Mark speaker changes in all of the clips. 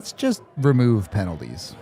Speaker 1: Let's just remove penalties.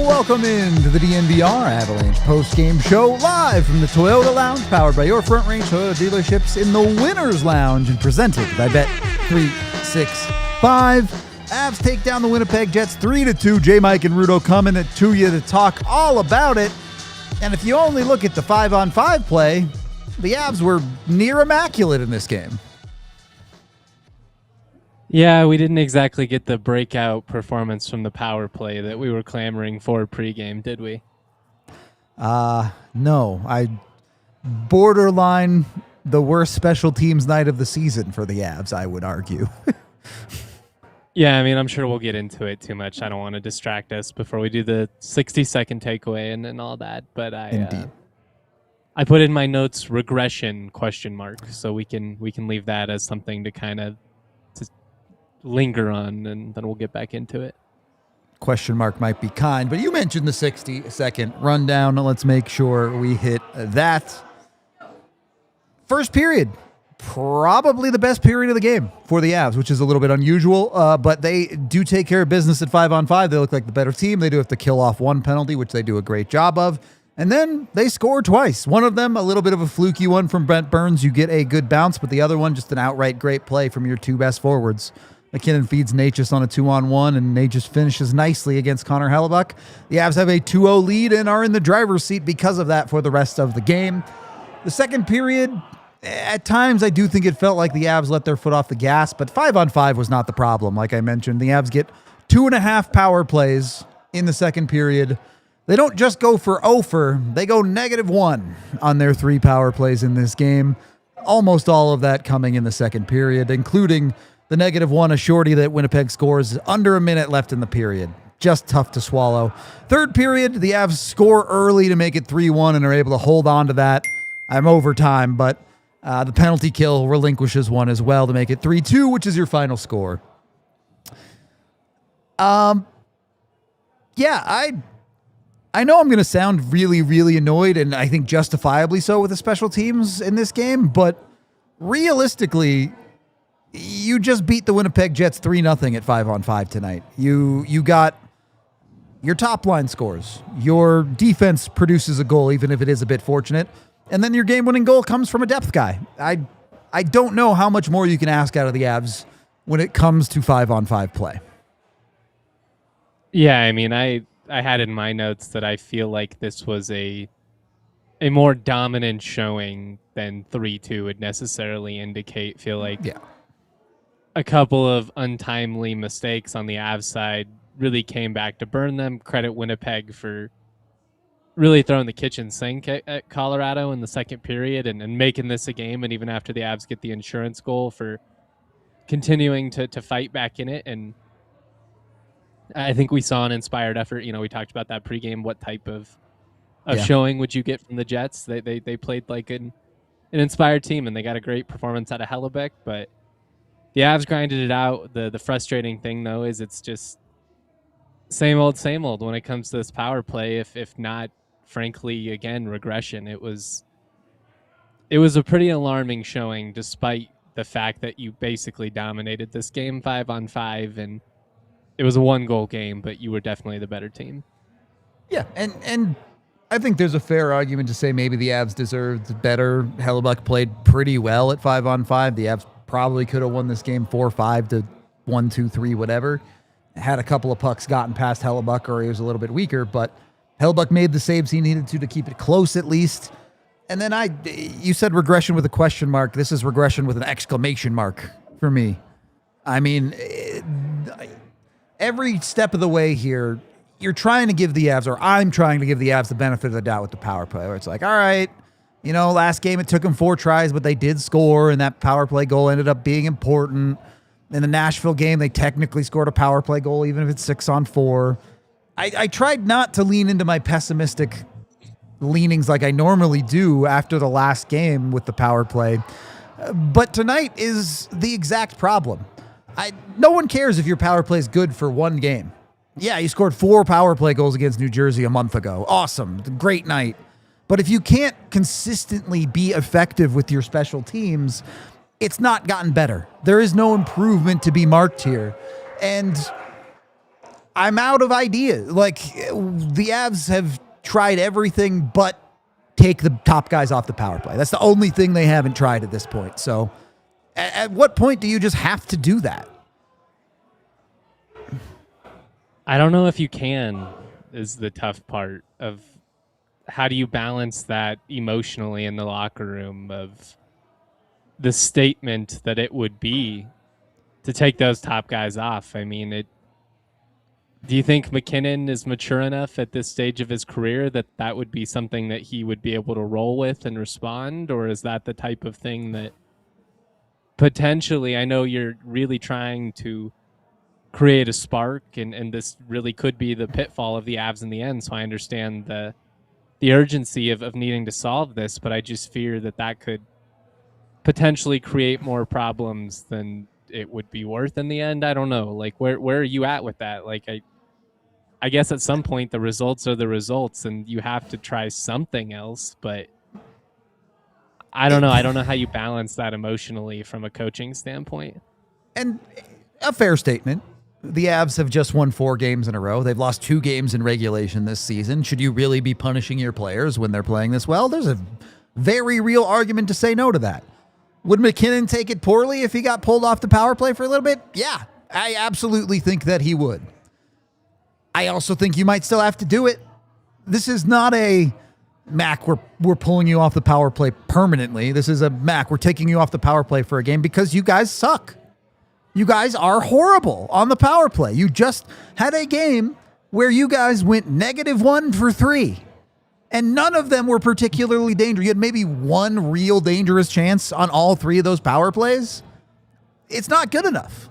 Speaker 1: Welcome into the DNVR Avalanche post-game show live from the Toyota Lounge, powered by your Front Range Toyota dealerships in the Winners Lounge and presented by Bet365. Avs take down the Winnipeg Jets 3-2. J. Mike and Rudo coming to you to talk all about it. And if you only look at the 5-on-5 play, the Avs were near immaculate in this game.
Speaker 2: Yeah, we didn't exactly get the breakout performance from the power play that we were clamoring for pregame, did we?
Speaker 1: No. I borderline the worst special teams night of the season for the Avs, I would argue.
Speaker 2: Yeah, I mean, I'm sure we'll get into it too much. I don't want to distract us before we do the 60-second takeaway and all that. But I put in my notes regression ? So we can leave that as something to kind of linger on, and then we'll get back into it.
Speaker 1: Question mark might be kind, but you mentioned the 60-second rundown. Let's make sure we hit that. First period, probably the best period of the game for the Avs, which is a little bit unusual, but they do take care of business at 5-on-5. They look like the better team. They do have to kill off one penalty, which they do a great job of. And then they score twice. One of them, a little bit of a fluky one from Brent Burns. You get a good bounce, but the other one, just an outright great play from your two best forwards. McKinnon feeds Necas on a 2-on-1, and Necas finishes nicely against Connor Hellebuyck. The Avs have a 2-0 lead and are in the driver's seat because of that for the rest of the game. The second period, at times I do think it felt like the Avs let their foot off the gas, but 5-on-5 was not the problem. Like I mentioned, the Avs get 2.5 power plays in the second period. They don't just go for 0 they go -1 on their 3 power plays in this game. Almost all of that coming in the second period, including the -1, a shorty that Winnipeg scores under a minute left in the period. Just tough to swallow. Third period, the Avs score early to make it 3-1 and are able to hold on to that. I'm overtime, but the penalty kill relinquishes one as well to make it 3-2, which is your final score. Yeah, I know I'm going to sound really, really annoyed, and I think justifiably so with the special teams in this game, but realistically, you just beat the Winnipeg Jets 3-0 at 5-on-5 tonight. You got your top line scores. Your defense produces a goal, even if it is a bit fortunate. And then your game-winning goal comes from a depth guy. I don't know how much more you can ask out of the Avs when it comes to 5-on-5 play.
Speaker 2: Yeah, I mean, I had in my notes that I feel like this was a more dominant showing than 3-2 would necessarily indicate. Feel like a couple of untimely mistakes on the Avs side really came back to burn them. Credit Winnipeg for really throwing the kitchen sink at Colorado in the second period and making this a game. And even after the Avs get the insurance goal, for continuing to fight back in it. And I think we saw an inspired effort. You know, we talked about that pregame. What type of showing would you get from the Jets? They played like an inspired team, and they got a great performance out of Hellebuyck, but the Avs grinded it out. The frustrating thing, though, is it's just same old when it comes to this power play, if not, frankly, again, regression. It was a pretty alarming showing, despite the fact that you basically dominated this game 5-on-5, and it was a 1-goal game, but you were definitely the better team.
Speaker 1: Yeah, and I think there's a fair argument to say maybe the Avs deserved better. Hellebuyck played pretty well at 5-on-5. The Avs probably could have won this game 4-5 to 1-2-3, whatever. Had a couple of pucks gotten past Hellebuyck, or he was a little bit weaker, but Hellebuyck made the saves he needed to keep it close at least. And then you said regression with a question mark. This is regression with an exclamation mark for me. I mean, every step of the way here, you're trying to give the Avs, or I'm trying to give the Avs the benefit of the doubt with the power play, where it's like, all right, Last game it took them 4 tries, but they did score, and that power play goal ended up being important. In the Nashville game, they technically scored a power play goal, even if it's 6-on-4. I tried not to lean into my pessimistic leanings like I normally do after the last game with the power play. But tonight is the exact problem. No one cares if your power play is good for one game. Yeah, you scored 4 power play goals against New Jersey a month ago. Awesome. Great night. But if you can't consistently be effective with your special teams, it's not gotten better. There is no improvement to be marked here. And I'm out of ideas. Like, the Avs have tried everything but take the top guys off the power play. That's the only thing they haven't tried at this point. So at what point do you just have to do that?
Speaker 2: I don't know if you can, is the tough part of how do you balance that emotionally in the locker room of the statement that it would be to take those top guys off. I mean, do you think McKinnon is mature enough at this stage of his career that would be something that he would be able to roll with and respond? Or is that the type of thing that potentially, I know you're really trying to create a spark, and this really could be the pitfall of the Avs in the end. So I understand the urgency of needing to solve this, but I just fear that could potentially create more problems than it would be worth in the end. I don't know. Like, where are you at with that? Like, I guess at some point the results are the results and you have to try something else, but I don't know. I don't know how you balance that emotionally from a coaching standpoint.
Speaker 1: And a fair statement. The Avs have just won 4 games in a row. They've lost 2 games in regulation this season. Should you really be punishing your players when they're playing this well? There's a very real argument to say no to that. Would McKinnon take it poorly if he got pulled off the power play for a little bit? Yeah, I absolutely think that he would. I also think you might still have to do it. This is not a Mac, we're pulling you off the power play permanently. This is a Mac, we're taking you off the power play for a game because you guys suck. You guys are horrible on the power play. You just had a game where you guys went -1 for 3. And none of them were particularly dangerous. You had maybe 1 real dangerous chance on all 3 of those power plays. It's not good enough.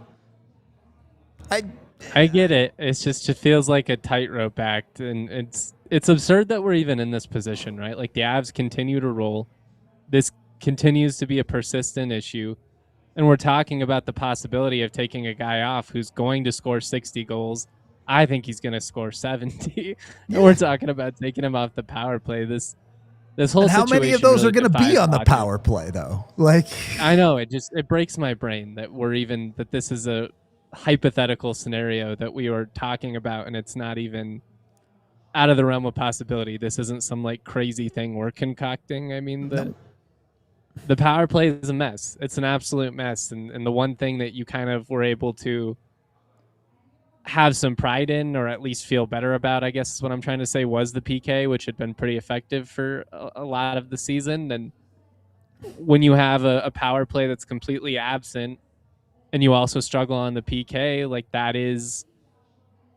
Speaker 2: I get it. It's just, it feels like a tightrope act. And it's absurd that we're even in this position, right? Like, the Avs continue to roll. This continues to be a persistent issue. And we're talking about the possibility of taking a guy off who's going to score 60 goals. I think he's going to score 70. And we're talking about taking him off the power play. This whole
Speaker 1: and how
Speaker 2: situation
Speaker 1: many of those
Speaker 2: really
Speaker 1: are going to be on the
Speaker 2: logic.
Speaker 1: power play, though? Like,
Speaker 2: I know, it breaks my brain that that this is a hypothetical scenario that we were talking about, and it's not even out of the realm of possibility. This isn't some like crazy thing we're concocting. I mean, the power play is a mess. It's an absolute mess. And the one thing that you kind of were able to have some pride in, or at least feel better about, I guess is what I'm trying to say, was the PK, which had been pretty effective for a lot of the season. And when you have a power play that's completely absent and you also struggle on the PK, like, that is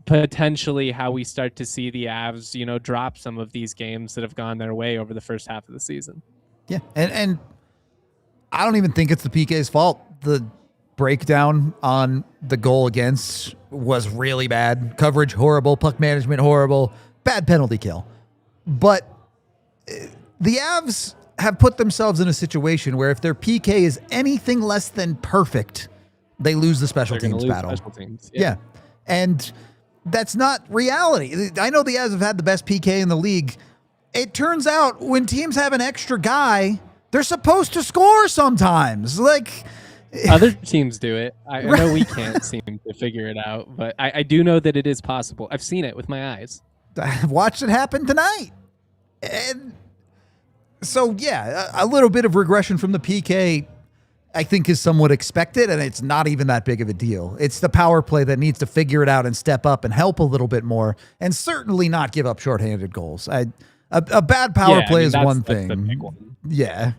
Speaker 2: potentially how we start to see the Avs, drop some of these games that have gone their way over the first half of the season.
Speaker 1: Yeah. And I don't even think it's the PK's fault. The breakdown on the goal against was really bad. Coverage horrible, puck management horrible, bad penalty kill. But the Avs have put themselves in a situation where if their PK is anything less than perfect, they lose the special teams battle.
Speaker 2: Special teams.
Speaker 1: Yeah. And that's not reality. I know the Avs have had the best PK in the league. It turns out when teams have an extra guy, they're supposed to score sometimes. Like,
Speaker 2: other teams do it. I know we can't seem to figure it out, but I do know that it is possible. I've seen it with my eyes.
Speaker 1: I've watched it happen tonight. And so, yeah, a little bit of regression from the PK, I think, is somewhat expected, and it's not even that big of a deal. It's the power play that needs to figure it out and step up and help a little bit more, and certainly not give up shorthanded goals. A bad power play is one thing.
Speaker 2: That's the big one.
Speaker 1: Yeah.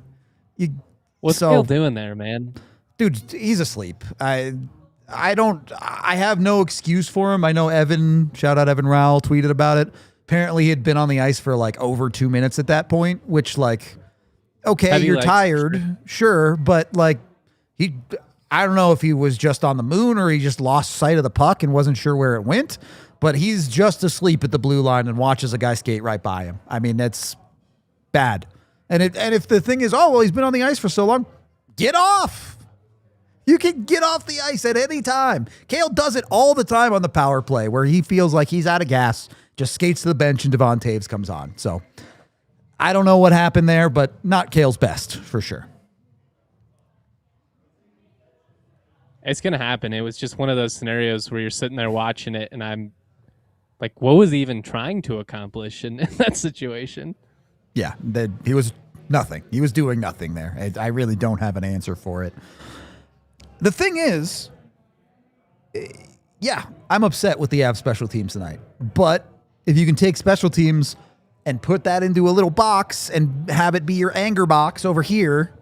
Speaker 2: What's Phil doing there, man?
Speaker 1: Dude, he's asleep. I have no excuse for him. I know Evan, shout out Evan Rowell, tweeted about it. Apparently he had been on the ice for like over 2 minutes at that point, which, like, Okay,
Speaker 2: Heavy
Speaker 1: you're
Speaker 2: legs,
Speaker 1: tired, sure, but like I don't know if he was just on the moon or he just lost sight of the puck and wasn't sure where it went, but he's just asleep at the blue line and watches a guy skate right by him. I mean, that's bad. And if the thing is, oh, well, he's been on the ice for so long, get off. You can get off the ice at any time. Cale does it all the time on the power play where he feels like he's out of gas, just skates to the bench and Devon Taves comes on. So I don't know what happened there, but not Cale's best for sure.
Speaker 2: It's going to happen. It was just one of those scenarios where you're sitting there watching it, and I'm like, what was he even trying to accomplish in that situation?
Speaker 1: Yeah, he was nothing. He was doing nothing there. I really don't have an answer for it. The thing is, yeah, I'm upset with the Avs special teams tonight. But if you can take special teams and put that into a little box and have it be your anger box over here,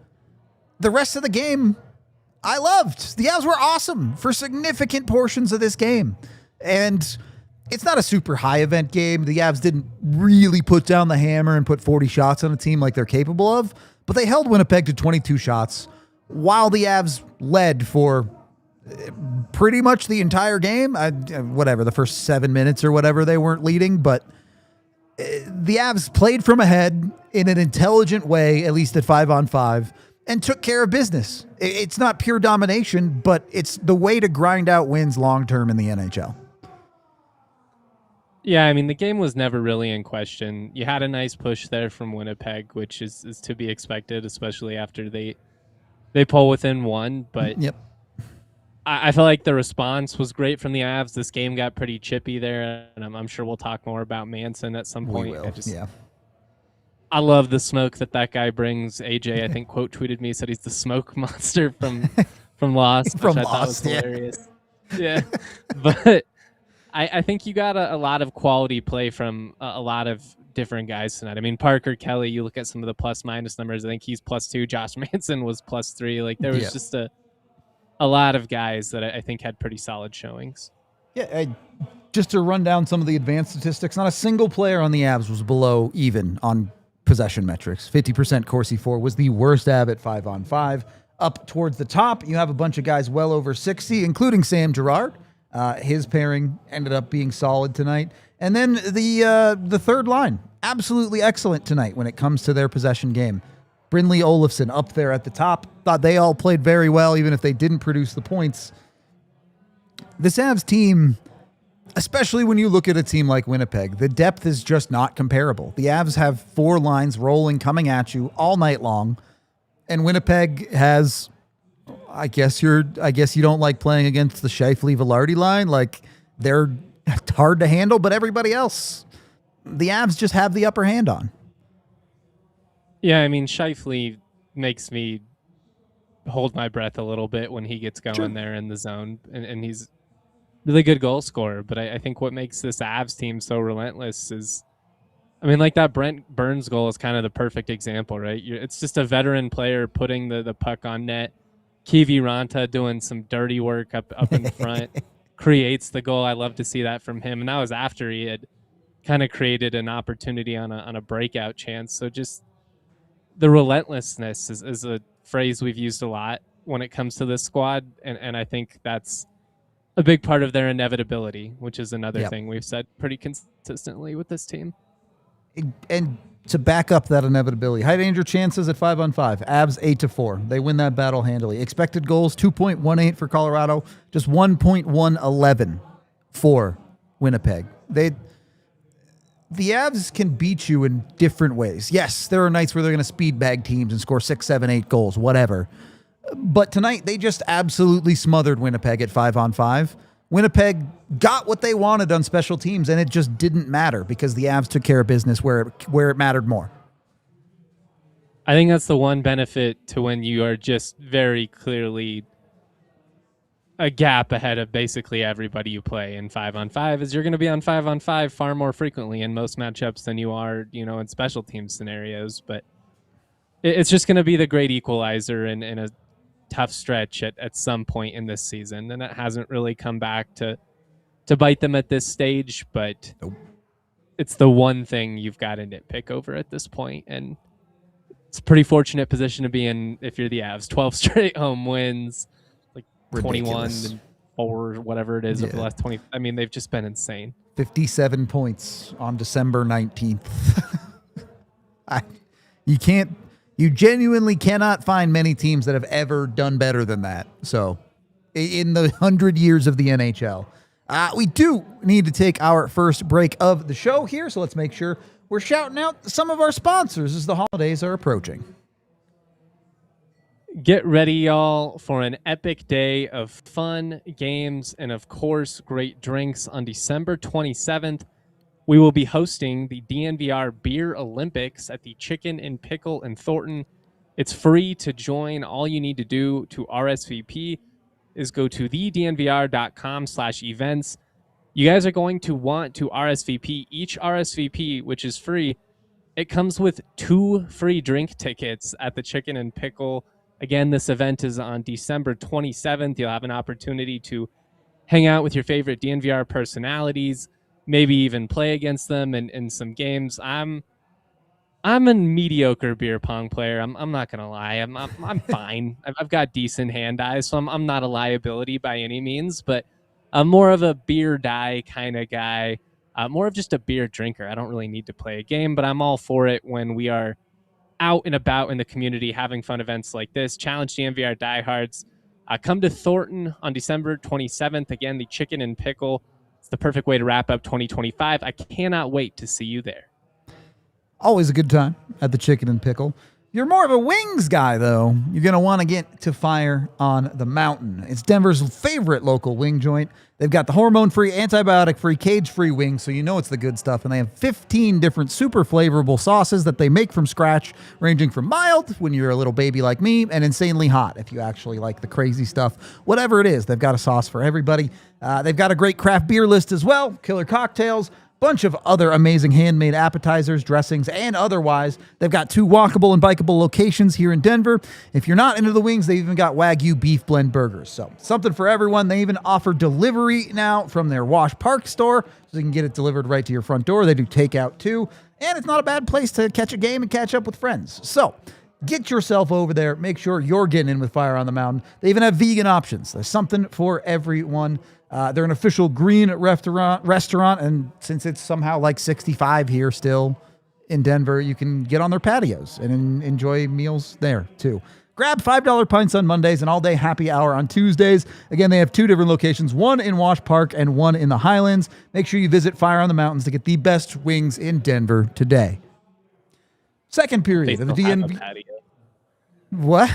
Speaker 1: the rest of the game I loved. The Avs were awesome for significant portions of this game. And it's not a super high event game. The Avs didn't really put down the hammer and put 40 shots on a team like they're capable of, but they held Winnipeg to 22 shots while the Avs led for pretty much the entire game. Whatever, the first 7 minutes or whatever, they weren't leading, but the Avs played from ahead in an intelligent way, at least at 5-on-5, and took care of business. It's not pure domination, but it's the way to grind out wins long-term in the NHL.
Speaker 2: Yeah, I mean, the game was never really in question. You had a nice push there from Winnipeg, which is to be expected, especially after they pull within one. But
Speaker 1: yep.
Speaker 2: I feel like the response was great from the Avs. This game got pretty chippy there, and I'm sure we'll talk more about Manson at some point.
Speaker 1: We will, yeah.
Speaker 2: I love the smoke that guy brings. AJ, I think, quote tweeted me, said he's the smoke monster from Lost,
Speaker 1: from
Speaker 2: which I thought was hilarious. Yeah. But I think you got a lot of quality play from a lot of different guys tonight. I mean, Parker Kelly, you look at some of the plus-minus numbers, I think he's +2. Josh Manson was +3. Like, there was just a lot of guys that I think had pretty solid showings.
Speaker 1: Yeah, just to run down some of the advanced statistics, not a single player on the Avs was below even on possession metrics. 50% Corsi 4 was the worst Av at 5-on-5. Up towards the top, you have a bunch of guys well over 60, including Sam Girard. His pairing ended up being solid tonight. And then the third line, absolutely excellent tonight when it comes to their possession game. Brindley Olofsson up there at the top. Thought they all played very well, even if they didn't produce the points. This Avs team, especially when you look at a team like Winnipeg, the depth is just not comparable. The Avs have 4 lines rolling, coming at you all night long, and Winnipeg has, I guess you don't like playing against the Scheifele-Velarde line. Like, they're hard to handle, but everybody else, the Avs just have the upper hand on.
Speaker 2: Yeah, I mean, Scheifele makes me hold my breath a little bit when he gets going there in the zone, and he's really good goal scorer. But I think what makes this Avs team so relentless is, I mean, like that Brent Burns goal is kind of the perfect example, right? It's just a veteran player putting the puck on net. Kivi Ranta doing some dirty work up in the front, creates the goal. I love to see that from him. And that was after he had kind of created an opportunity on a breakout chance. So just the relentlessness is a phrase we've used a lot when it comes to this squad. And I think that's a big part of their inevitability, which is another thing we've said pretty consistently with this team.
Speaker 1: And to back up that inevitability, high danger chances at 5-on-5, Avs 8-4. They win that battle handily. Expected goals 2.18 for Colorado, just 1.111 for Winnipeg. The Avs can beat you in different ways. Yes, there are nights where they're going to speed bag teams and score 6, 7, 8 goals, whatever. But tonight they just absolutely smothered Winnipeg at 5-on-5. Winnipeg got what they wanted on special teams, and it just didn't matter because the Avs took care of business where it mattered more.
Speaker 2: I think that's the one benefit to when you are just very clearly a gap ahead of basically everybody you play in 5-on-5 is you're going to be on 5-on-5 far more frequently in most matchups than you are, in special team scenarios. But it's just going to be the great equalizer in a tough stretch at some point in this season, and it hasn't really come back to bite them at this stage, but It's the one thing you've got to nitpick over at this point, and It's a pretty fortunate position to be in if you're the Avs. 12 straight home wins, like
Speaker 1: Ridiculous.
Speaker 2: 21 and 4, whatever it is, over the last 20. I mean, they've just been insane.
Speaker 1: 57 points on December 19th. You genuinely cannot find many teams that have ever done better than that. So, in the 100 years of the NHL. We do need to take our first break of the show here, so let's make sure we're shouting out some of our sponsors as the holidays are approaching.
Speaker 2: Get ready, y'all, for an epic day of fun, games, and of course, great drinks on December 27th. We will be hosting the DNVR Beer Olympics at the Chicken and Pickle in Thornton. It's free to join. All you need to do to RSVP is go to thednvr.com/events. You guys are going to want to RSVP. Each RSVP, which is free, it comes with 2 free drink tickets at the Chicken and Pickle. Again, this event is on December 27th. You'll have an opportunity to hang out with your favorite DNVR personalities, maybe even play against them in some games. I'm a mediocre beer pong player. I'm not gonna lie. I'm fine. I've got decent hand eye, so I'm not a liability by any means. But I'm more of a beer die kind of guy. More of just a beer drinker. I don't really need to play a game, but I'm all for it when we are out and about in the community having fun events like this. Challenge DNVR diehards. Come to Thornton on December 27th. Again, the Chicken and Pickle. It's the perfect way to wrap up 2025. I cannot wait to see you there.
Speaker 1: Always a good time at the Chicken and Pickle. You're more of a wings guy, though. You're going to want to get to Fire on the Mountain. It's Denver's favorite local wing joint. They've got the hormone-free, antibiotic-free, cage-free wings, so you know it's the good stuff. And they have 15 different super flavorful sauces that they make from scratch, ranging from mild, when you're a little baby like me, and insanely hot, if you actually like the crazy stuff. Whatever it is, they've got a sauce for everybody. They've got a great craft beer list as well, killer cocktails, bunch of other amazing handmade appetizers, dressings, and otherwise. They've got 2 walkable and bikeable locations here in Denver. If you're not into the wings, they've even got Wagyu beef blend burgers. So something for everyone. They even offer delivery now from their Wash Park store, so you can get it delivered right to your front door. They do takeout too, and it's not a bad place to catch a game and catch up with friends. So get yourself over there. Make sure you're getting in with Fire on the Mountain. They even have vegan options. There's something for everyone. They're an official green restaurant, and since it's somehow like 65 here still in Denver, you can get on their patios and enjoy meals there too. Grab $5 pints on Mondays and all-day happy hour on Tuesdays. Again, they have 2 different locations, one in Wash Park and one in the Highlands. Make sure you visit Fire on the Mountains to get the best wings in Denver today. Second period of the DNVR. What?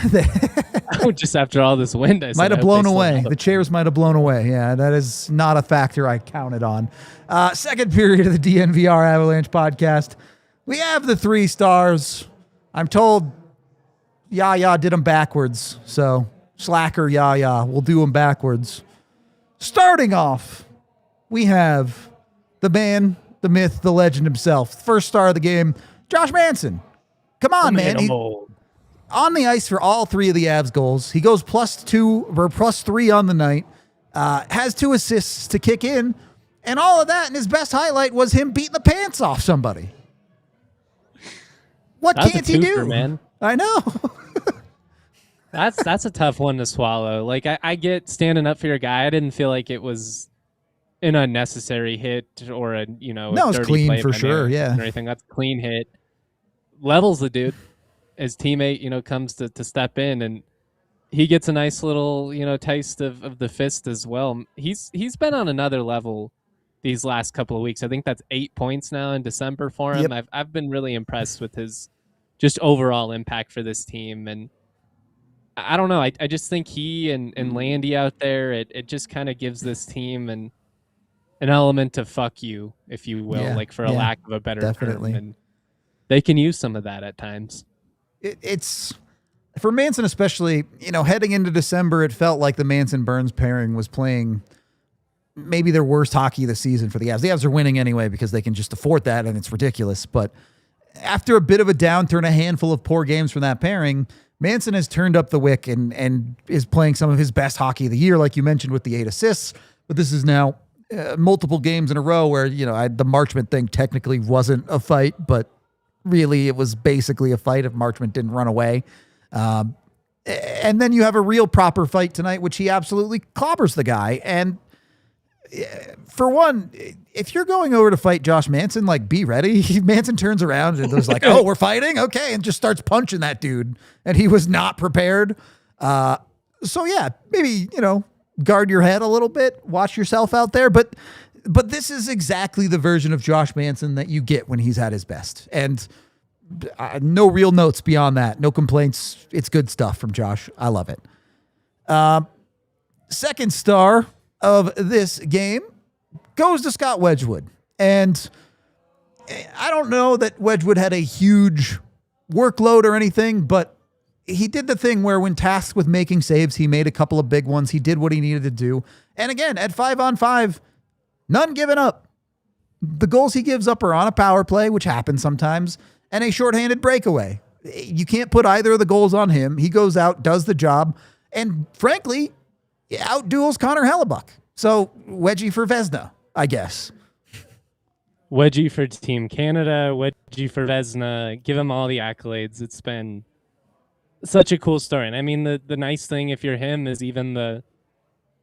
Speaker 2: Just after all this wind,
Speaker 1: might have blown away. The chairs might have blown away. Yeah, that is not a factor I counted on. Second period of the DNVR Avalanche podcast. We have the 3 stars. I'm told Yaya did them backwards. So, slacker Yaya. We'll do them backwards. Starting off, we have the man, the myth, the legend himself. First star of the game, Josh Manson. Come on, man. On the ice for all 3 of the Avs goals. He goes +2 or +3 on the night. Has 2 assists to kick in. And all of that, and his best highlight was him beating the pants off somebody. What can't he do? Man. I know.
Speaker 2: That's a tough one to swallow. Like, I get standing up for your guy. I didn't feel like it was an unnecessary hit or a,
Speaker 1: no, it's clean for sure. Yeah.
Speaker 2: Or anything. That's a clean hit. Levels the dude. His teammate, comes to step in, and he gets a nice little, taste of the fist as well. He's been on another level these last couple of weeks. I think that's 8 points now in December for him. Yep. I've been really impressed with his just overall impact for this team. And I don't know. I just think he and Landy out there, it just kind of gives this team an element of fuck you, if you will, for a lack of a better term. And they can use some of that at times.
Speaker 1: It's for Manson, especially, heading into December, it felt like the Manson-Burns pairing was playing maybe their worst hockey of the season for the Avs. The Avs are winning anyway because they can just afford that, and it's ridiculous. But after a bit of a downturn, a handful of poor games from that pairing, Manson has turned up the wick and is playing some of his best hockey of the year, like you mentioned, with the 8 assists. But this is now multiple games in a row where, the Marchment thing technically wasn't a fight, but really it was basically a fight if Marchment didn't run away. And then you have a real proper fight tonight, which he absolutely clobbers the guy. And for one, if you're going over to fight Josh Manson, like, be ready. Manson turns around and was like, oh, we're fighting? Okay. And just starts punching that dude. And he was not prepared. So yeah, maybe, guard your head a little bit, watch yourself out there. But this is exactly the version of Josh Manson that you get when he's at his best. And no real notes beyond that. No complaints. It's good stuff from Josh. I love it. Second star of this game goes to Scott Wedgewood. And I don't know that Wedgewood had a huge workload or anything, but he did the thing where when tasked with making saves, he made a couple of big ones. He did what he needed to do. And again, at 5-on-5, none given up. The goals he gives up are on a power play, which happens sometimes, and a shorthanded breakaway. You can't put either of the goals on him. He goes out, does the job, and frankly, outduels Connor Hellebuck. So, Wedgie for Vezina, I guess.
Speaker 2: Wedgie for Team Canada, Wedgie for Vezina. Give him all the accolades. It's been such a cool story. And I mean, the nice thing, if you're him, is even the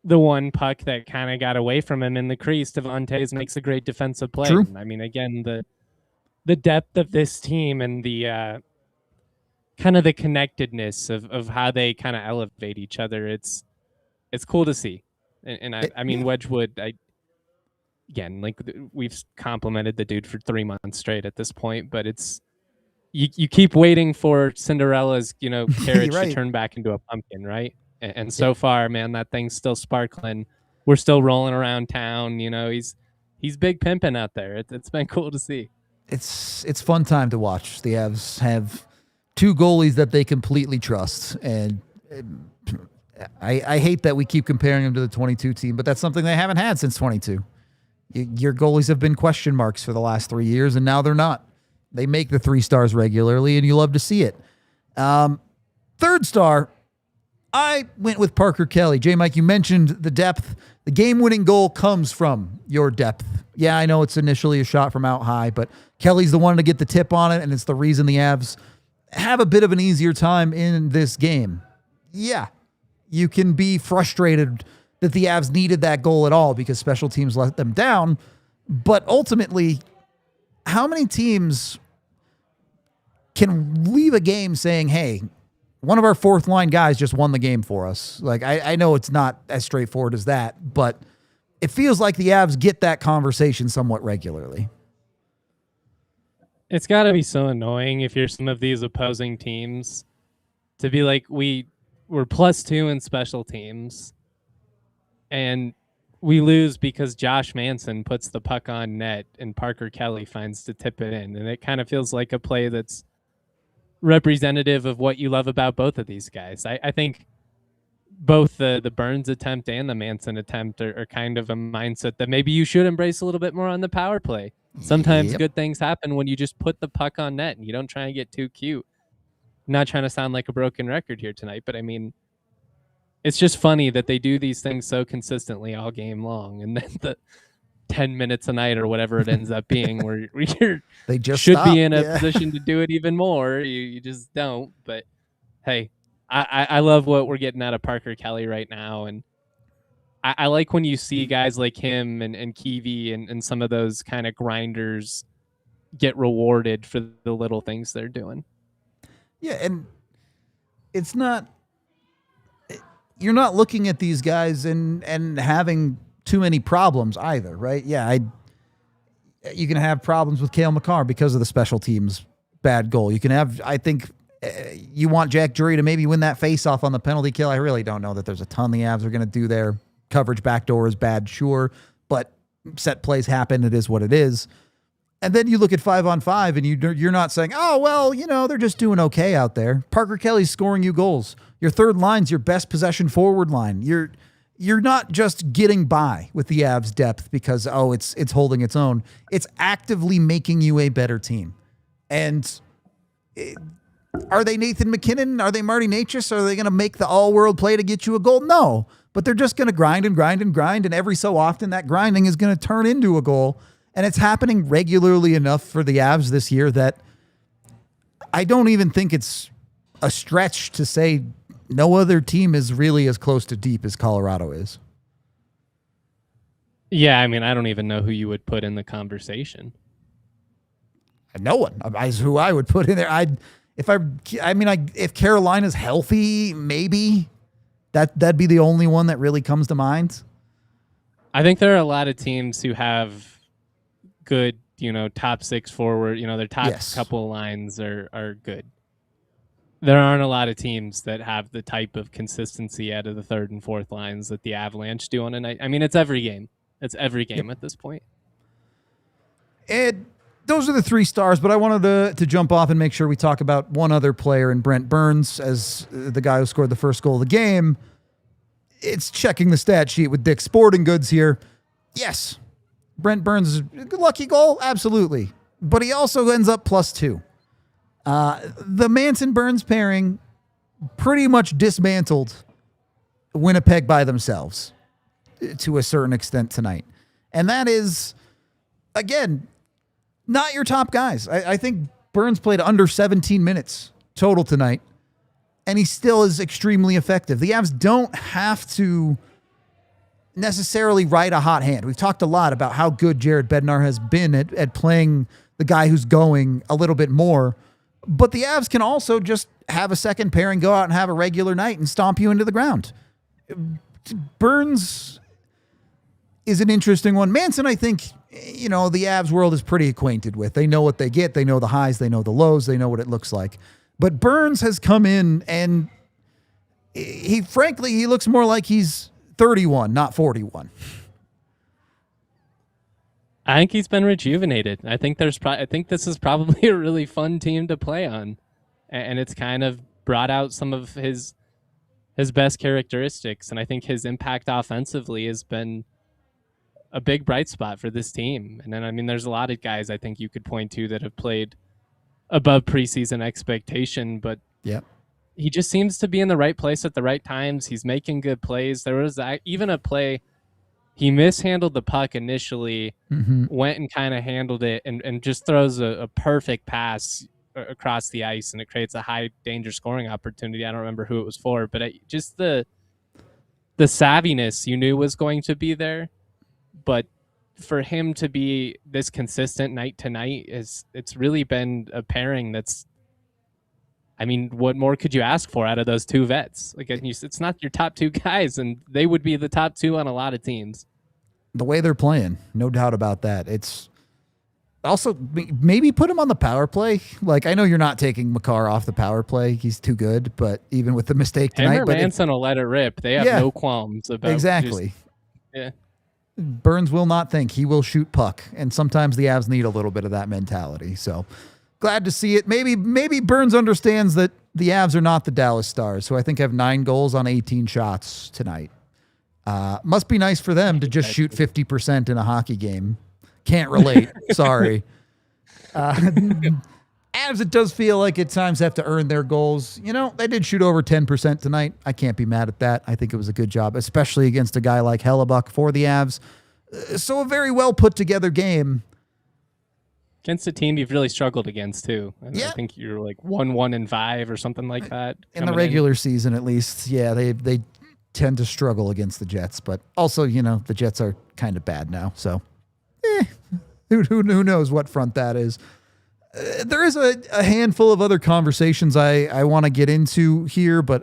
Speaker 2: one puck that kind of got away from him in the crease, Devontae's makes a great defensive play.
Speaker 1: True.
Speaker 2: I mean, again, the depth of this team and the kind of the connectedness of how they kind of elevate each other. It's cool to see. And I mean, Wedgewood, we've complimented the dude for 3 months straight at this point, but it's, you keep waiting for Cinderella's, carriage
Speaker 1: right.
Speaker 2: to turn back into a pumpkin, right? And so far, man, that thing's still sparkling. We're still rolling around town. He's big pimping out there. It's been cool to see.
Speaker 1: It's fun time to watch. The Avs have two goalies that they completely trust, and I hate that we keep comparing them to the 22 team, but that's something they haven't had since 22. Your goalies have been question marks for the last 3 years, and now they're not. They make the 3 stars regularly, and you love to see it. Third star, I went with Parker Kelly. J-Mike, you mentioned the depth. The game-winning goal comes from your depth. Yeah, I know it's initially a shot from out high, but Kelly's the one to get the tip on it, and it's the reason the Avs have a bit of an easier time in this game. Yeah, you can be frustrated that the Avs needed that goal at all because special teams let them down, but ultimately, how many teams can leave a game saying, hey, one of our fourth line guys just won the game for us? Like, I know it's not as straightforward as that, but it feels like the Avs get that conversation somewhat regularly.
Speaker 2: It's got to be so annoying if you're some of these opposing teams to be like, we're +2 in special teams and we lose because Josh Manson puts the puck on net and Parker Kelly finds to tip it in. And it kind of feels like a play that's representative of what you love about both of these guys. I think both the Burns attempt and the Manson attempt are kind of a mindset that maybe you should embrace a little bit more on the power play. Sometimes good things happen when you just put the puck on net and you don't try and get too cute. I'm not trying to sound like a broken record here tonight, but I mean, it's just funny that they do these things so consistently all game long, and then the 10 minutes a night or whatever it ends up being where
Speaker 1: they just
Speaker 2: should be in a position to do it even more. You just don't. But hey, I love what we're getting out of Parker Kelly right now, and I like when you see guys like him and Kiwi and some of those kind of grinders get rewarded for the little things they're doing.
Speaker 1: Yeah, and it's not, you're not looking at these guys and having too many problems either, right? Yeah, you can have problems with Cale Makar because of the special teams bad goal. You can have, I think, you want Jack Drury to maybe win that face-off on the penalty kill. I really don't know that there's a ton the Avs are going to do there. Coverage backdoor is bad, sure, but set plays happen. It is what it is. And then you look at 5-on-5 and you're not saying, oh, well, they're just doing okay out there. Parker Kelly's scoring you goals. Your third line's your best possession forward line. You're not just getting by with the Avs depth because, it's holding its own. It's actively making you a better team. And are they Nathan McKinnon? Are they Marty Necas? Are they going to make the all-world play to get you a goal? No, but they're just going to grind and grind and grind, and every so often that grinding is going to turn into a goal, and it's happening regularly enough for the Avs this year that I don't even think it's a stretch to say no other team is really as close to deep as Colorado is.
Speaker 2: Yeah, I mean, I don't even know who you would put in the conversation.
Speaker 1: No one is who I would put in there. If Carolina's healthy, maybe that'd be the only one that really comes to mind.
Speaker 2: I think there are a lot of teams who have good, top six forward, their top couple lines are good. There aren't a lot of teams that have the type of consistency out of the third and fourth lines that the Avalanche do on a night. I mean, it's every game. It's every game at this point.
Speaker 1: And those are the 3 stars, but I wanted to jump off and make sure we talk about one other player in Brent Burns as the guy who scored the first goal of the game. It's checking the stat sheet with Dick's Sporting Goods here. Yes, Brent Burns is a lucky goal, absolutely. But he also ends up +2. The Manson-Burns pairing pretty much dismantled Winnipeg by themselves to a certain extent tonight. And that is, again, not your top guys. I think Burns played under 17 minutes total tonight, and he still is extremely effective. The Avs don't have to necessarily ride a hot hand. We've talked a lot about how good Jared Bednar has been at playing the guy who's going a little bit more, but the Avs can also just have a second pairing, go out and have a regular night and stomp you into the ground. Burns is an interesting one. Manson, I think, the Avs world is pretty acquainted with. They know what they get. They know the highs. They know the lows. They know what it looks like. But Burns has come in, and he looks more like he's 31, not 41.
Speaker 2: I think he's been rejuvenated. I think this is probably a really fun team to play on, and it's kind of brought out some of his best characteristics. And I think his impact offensively has been a big bright spot for this team. And then, there's a lot of guys I think you could point to that have played above preseason expectation, but he just seems to be in the right place at the right times. He's making good plays. There was even a play, he mishandled the puck initially, went and kind of handled it and just throws a perfect pass across the ice, and it creates a high danger scoring opportunity. I don't remember who it was for, but just the savviness you knew was going to be there. But for him to be this consistent night to night, it's really been a pairing that's, what more could you ask for out of those 2 vets? Like, it's not your top 2 guys, and they would be the top 2 on a lot of teams.
Speaker 1: The way they're playing, no doubt about that. It's also, maybe put him on the power play. Like, I know you're not taking Makar off the power play. He's too good, but even with the mistake tonight.
Speaker 2: Manson will let it rip. They have no qualms about
Speaker 1: exactly. Burns will not think. He will shoot puck, and sometimes the Avs need a little bit of that mentality. So glad to see it. Maybe Burns understands that the Avs are not the Dallas Stars, who I think have 9 goals on 18 shots tonight. Must be nice for them to just shoot 50% in a hockey game. Can't relate. Sorry. Avs, it does feel like at times have to earn their goals. They did shoot over 10% tonight. I can't be mad at that. I think it was a good job, especially against a guy like Hellebuck for the Avs. So a very well put together game.
Speaker 2: Against a team you've really struggled against too. I think you're like 1-1-5 or something like that.
Speaker 1: In the regular season, at least. Yeah, they tend to struggle against the Jets, but also, the Jets are kind of bad now. So who knows what front that is. There is a handful of other conversations I want to get into here, but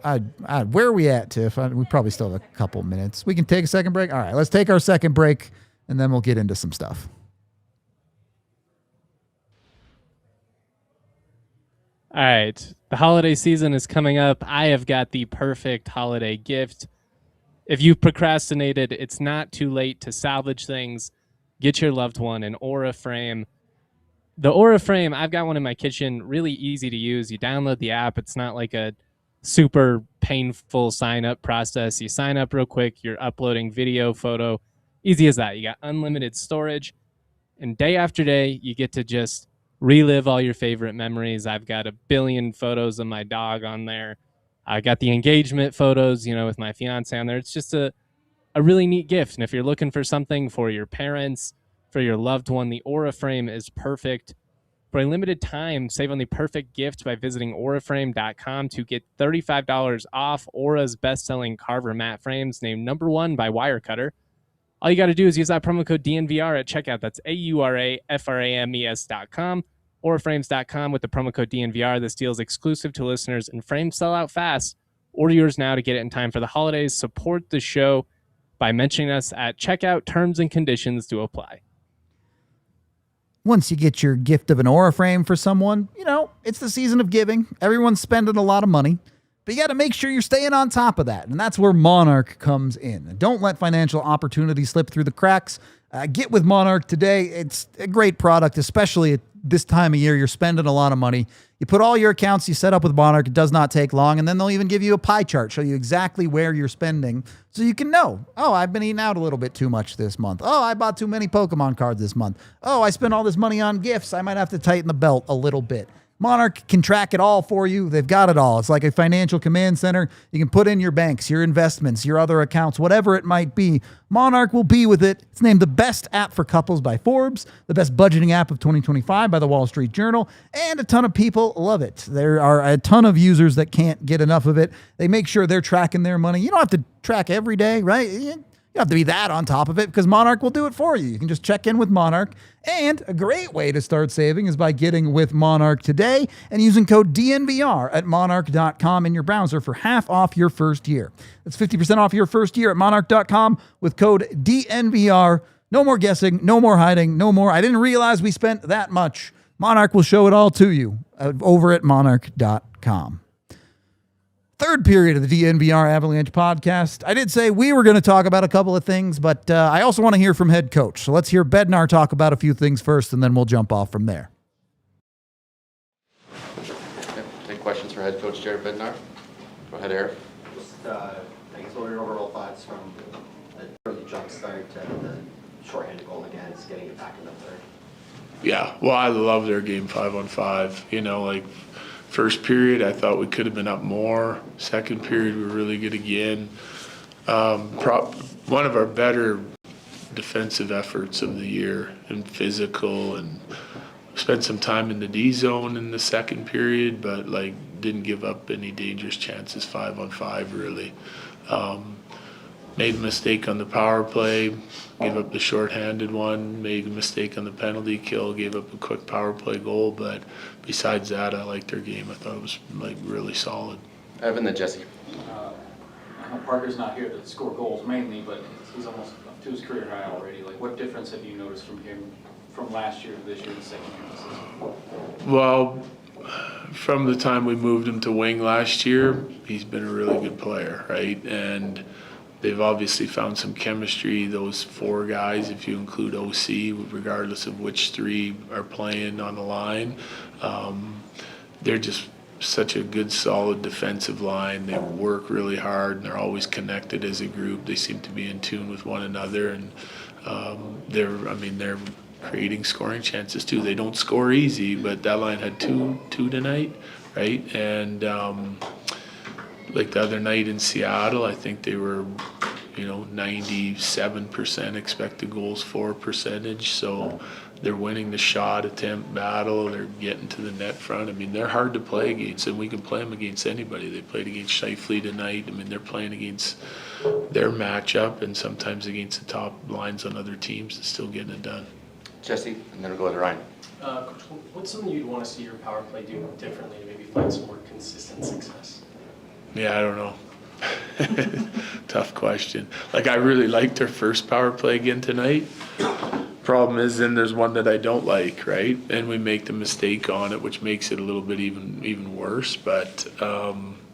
Speaker 1: where are we at, Tiff? We probably still have a couple minutes. We can take a second break. All right, let's take our second break, and then we'll get into some stuff.
Speaker 2: All right, the holiday season is coming up. I have got the perfect holiday gift. If you've procrastinated, it's not too late to salvage things. Get your loved one an Aura frame. The Aura frame, I've got one in my kitchen, really easy to use. You download the app. It's not like a super painful sign-up process. You sign up real quick. You're uploading video, photo. Easy as that. You got unlimited storage. And day after day, you get to just relive all your favorite memories. I've got 1 billion photos of my dog on there. I got the engagement photos, with my fiance on there. It's just a really neat gift. And if you're looking for something for your parents, for your loved one, the Aura frame is perfect For a limited time, save on the perfect gift by visiting auraframe.com to get $35 off Aura's best-selling Carver mat frames, named #1 by Wirecutter. All you got to do is use that promo code DNVR at checkout. That's AURAFRAMES.com, auraframes.com with the promo code DNVR. This deal is exclusive to listeners, and frames sell out fast. Order yours now to get it in time for the holidays. Support the show by mentioning us at checkout. Terms and conditions do apply.
Speaker 1: Once you get your gift of an Aura frame for someone, it's the season of giving. Everyone's spending a lot of money, but you got to make sure you're staying on top of that. And that's where Monarch comes in. Don't let financial opportunities slip through the cracks. Get with Monarch today. It's a great product, especially at this time of year. You're spending a lot of money. You put all your accounts you set up with Monarch. It does not take long. And then they'll even give you a pie chart, show you exactly where you're spending so you can know, oh, I've been eating out a little bit too much this month. Oh, I bought too many Pokemon cards this month. Oh, I spent all this money on gifts. I might have to tighten the belt a little bit. Monarch can track it all for you. They've got it all. It's like a financial command center. You can put in your banks, your investments, your other accounts, whatever it might be. Monarch will be with it. It's named the best app for couples by Forbes, the best budgeting app of 2025 by the Wall Street Journal, and a ton of people love it. There are a ton of users that can't get enough of it. They make sure they're tracking their money. You don't have to track every day, right? You don't have to be that on top of it because Monarch will do it for you. You can just check in with Monarch. And a great way to start saving is by getting with Monarch today and using code DNVR at monarch.com in your browser for half off your first year. That's 50% off your first year at monarch.com with code DNVR. No more guessing, no more hiding, no more. I didn't realize we spent that much. Monarch will show it all to you over at monarch.com. Third period of the DNVR Avalanche podcast. I did say we were going to talk about a couple of things, but I also want to hear from head coach. So let's hear Bednar talk about a few things first, and then we'll jump off from there.
Speaker 3: Take questions for head coach Jared Bednar. Go ahead, Eric.
Speaker 4: Just, I guess, what are your overall thoughts from the jump start to the shorthanded goal against getting it back in the third?
Speaker 5: Yeah, well, I love their game 5-on-5. First period, I thought we could have been up more. Second period, we were really good again. One of our better defensive efforts of the year, and physical, and spent some time in the D zone in the second period, but didn't give up any dangerous chances 5-on-5 really. Made a mistake on the power play, gave up the shorthanded one, made a mistake on the penalty kill, gave up a quick power play goal, but besides that, I liked their game. I thought it was really solid.
Speaker 3: Evan, then Jesse.
Speaker 6: I know Parker's not here to score goals mainly, but he's almost up to his career high already. What difference have you noticed from him from last year to this year, the second year of the season?
Speaker 5: Well, from the time we moved him to wing last year, he's been a really good player, right? And they've obviously found some chemistry, those four guys, if you include OC, regardless of which three are playing on the line. They're just such a good, solid defensive line. They work really hard, and they're always connected as a group. They seem to be in tune with one another, and they're creating scoring chances too. They don't score easy, but that line had two tonight, right? And the other night in Seattle, I think they were, 97% expected goals for percentage. So they're winning the shot attempt battle. They're getting to the net front. They're hard to play against, and we can play them against anybody. They played against Shifley tonight. They're playing against their matchup and sometimes against the top lines on other teams and still getting it done.
Speaker 3: Jesse, and then we'll go to Ryan.
Speaker 7: Coach, what's something you'd want to see your power play do differently to maybe find some more consistent success?
Speaker 5: Yeah, I don't know. Tough question. I really liked their first power play again tonight. Problem is, then there's one that I don't like, right? And we make the mistake on it, which makes it a little bit even worse. But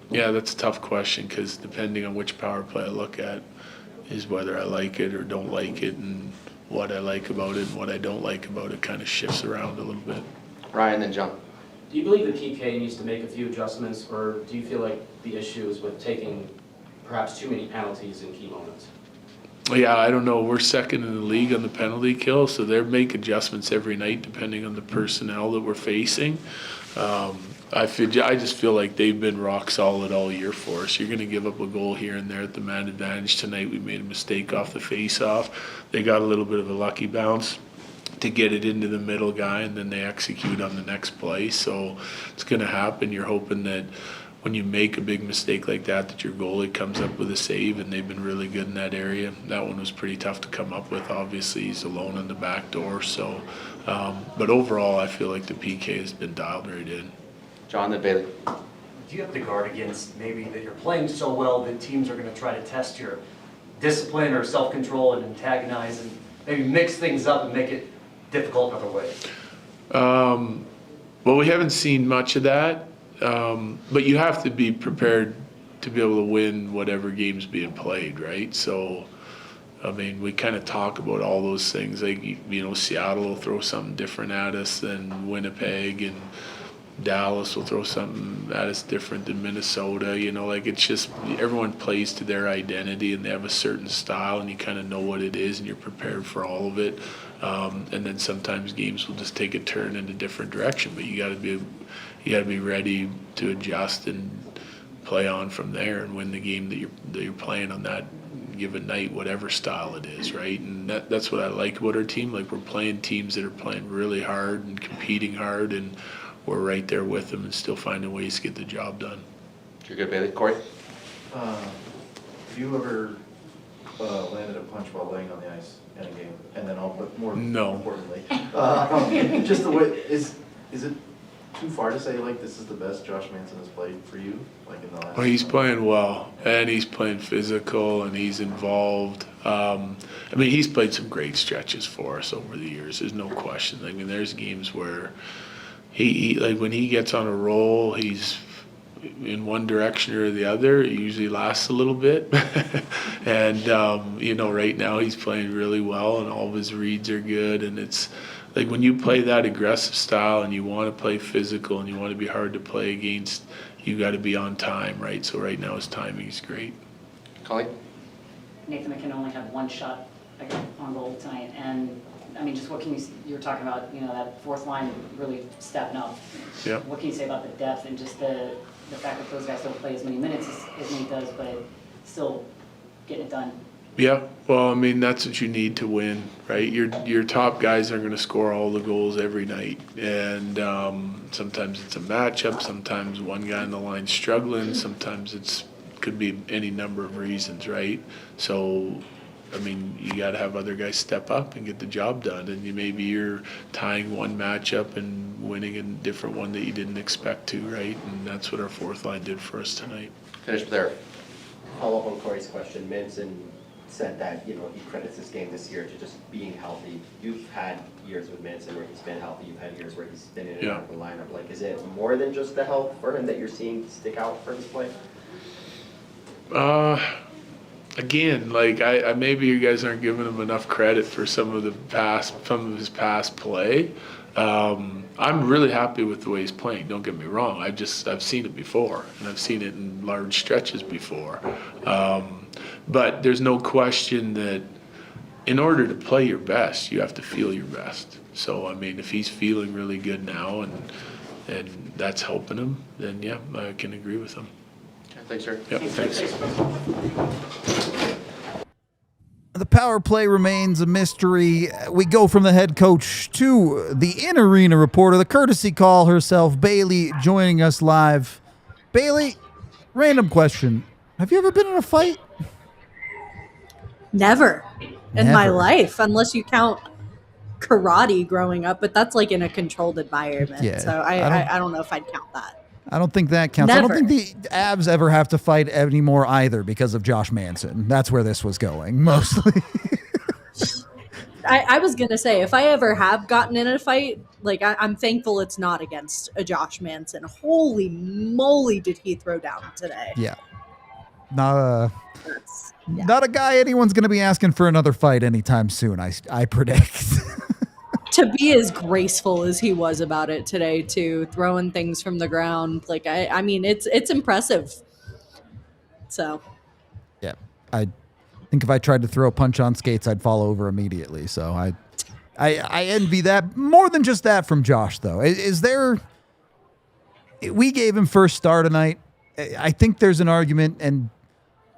Speaker 5: that's a tough question because depending on which power play I look at is whether I like it or don't like it, and what I like about it and what I don't like about it kind of shifts around a little bit.
Speaker 3: Ryan, then John.
Speaker 7: Do you believe the PK needs to make a few adjustments, or do you feel like the issue is with taking perhaps too many penalties in key moments?
Speaker 5: Yeah, I don't know. We're second in the league on the penalty kill, so they make adjustments every night depending on the personnel that we're facing. I just feel like they've been rock solid all year for us. You're going to give up a goal here and there at the man advantage. Tonight we made a mistake off the face-off. They got a little bit of a lucky bounce. to get it into the middle guy, and then they execute on the next play. So it's going to happen. You're hoping that when you make a big mistake like that your goalie comes up with a save, and they've been really good in that area. That one was pretty tough to come up with. Obviously, he's alone on the back door. So, but overall, I feel like the PK has been dialed right in.
Speaker 3: John, then Bailey.
Speaker 8: Do you have to guard against maybe that you're playing so well that teams are going to try to test your discipline or self-control and antagonize and maybe mix things up and make it difficult in other ways?
Speaker 5: Well, we haven't seen much of that, but you have to be prepared to be able to win whatever game's being played, right? So, I mean, we kind of talk about all those things. Like, you know, Seattle will throw something different at us than Winnipeg, and Dallas will throw something at us different than Minnesota. You know, like, it's just everyone plays to their identity, and they have a certain style, and you kind of know what it is, and you're prepared for all of it. And then sometimes games will just take a turn in a different direction, but you got to be ready to adjust and play on from there and win the game that you're playing on that given night, whatever style it is, right? And that's what I like about our team. Like, we're playing teams that are playing really hard and competing hard, and we're right there with them and still finding ways to get the job done.
Speaker 3: You're good, Bailey. Corey?
Speaker 9: Have you ever landed a punch while laying on the ice in a game? And then more importantly, just the way, is it too far to say, like, this is the best Josh Manson has played for you, like, in the last?
Speaker 5: Well, he's playing well, and he's playing physical, and he's involved. I mean, he's played some great stretches for us over the years. There's no question. I mean, there's games where he like, when he gets on a roll, he's in one direction or the other. It usually lasts a little bit. And, you know, right now he's playing really well, and all of his reads are good. And it's like, when you play that aggressive style and you want to play physical and you want to be hard to play against, you got to be on time, right? So right now his timing is great.
Speaker 3: Colleen?
Speaker 10: Nathan McKinnon only had one shot on goal tonight, and I mean, just what can you were talking about, you know, that fourth line really stepping up.
Speaker 5: Yeah.
Speaker 10: What can you say about the depth and just the fact that those guys don't play as many minutes as Nate does, but still getting it done?
Speaker 5: Yeah, well, I mean, that's what you need to win, right? Your top guys are going to score all the goals every night, and sometimes it's a matchup, sometimes one guy on the line's struggling, sometimes could be any number of reasons, right? So, I mean, you got to have other guys step up and get the job done, and maybe you're tying one matchup and winning a different one that you didn't expect to, right? And that's what our fourth line did for us tonight.
Speaker 3: Finish with Eric.
Speaker 4: Follow up on Corey's question. Manson said that, you know, he credits this game this year to just being healthy. You've had years with Manson where he's been healthy. You've had years where he's been in and out of the lineup. Like, is it more than just the health for him that you're seeing stick out for his play?
Speaker 5: Again, like, I maybe you guys aren't giving him enough credit for some of his past play. I'm really happy with the way he's playing. Don't get me wrong. I've seen it before, and I've seen it in large stretches before. But there's no question that in order to play your best, you have to feel your best. So, I mean, if he's feeling really good now and that's helping him, then yeah, I can agree with him.
Speaker 3: Thanks, sir.
Speaker 5: Yeah, thanks.
Speaker 1: The power play remains a mystery. We go from the head coach to the in-arena reporter, the courtesy call herself, Bailey, joining us live. Bailey, random question. Have you ever been in a fight?
Speaker 11: Never in my life, unless you count karate growing up, but that's like in a controlled environment.
Speaker 1: Yeah,
Speaker 11: So I don't know if I'd count that.
Speaker 1: I don't think that counts.
Speaker 11: Never.
Speaker 1: I don't think the Avs ever have to fight anymore either because of Josh Manson. That's where this was going, mostly.
Speaker 11: I was going to say, if I ever have gotten in a fight, like I'm thankful it's not against a Josh Manson. Holy moly, did he throw down today?
Speaker 1: Yeah. Not a guy anyone's going to be asking for another fight anytime soon, I predict.
Speaker 11: To be as graceful as he was about it today, too, throwing things from the ground. Like, I mean, it's impressive. So.
Speaker 1: Yeah. I think if I tried to throw a punch on skates, I'd fall over immediately. So I envy that. More than just that from Josh, though. Is there... We gave him first star tonight. I think there's an argument, and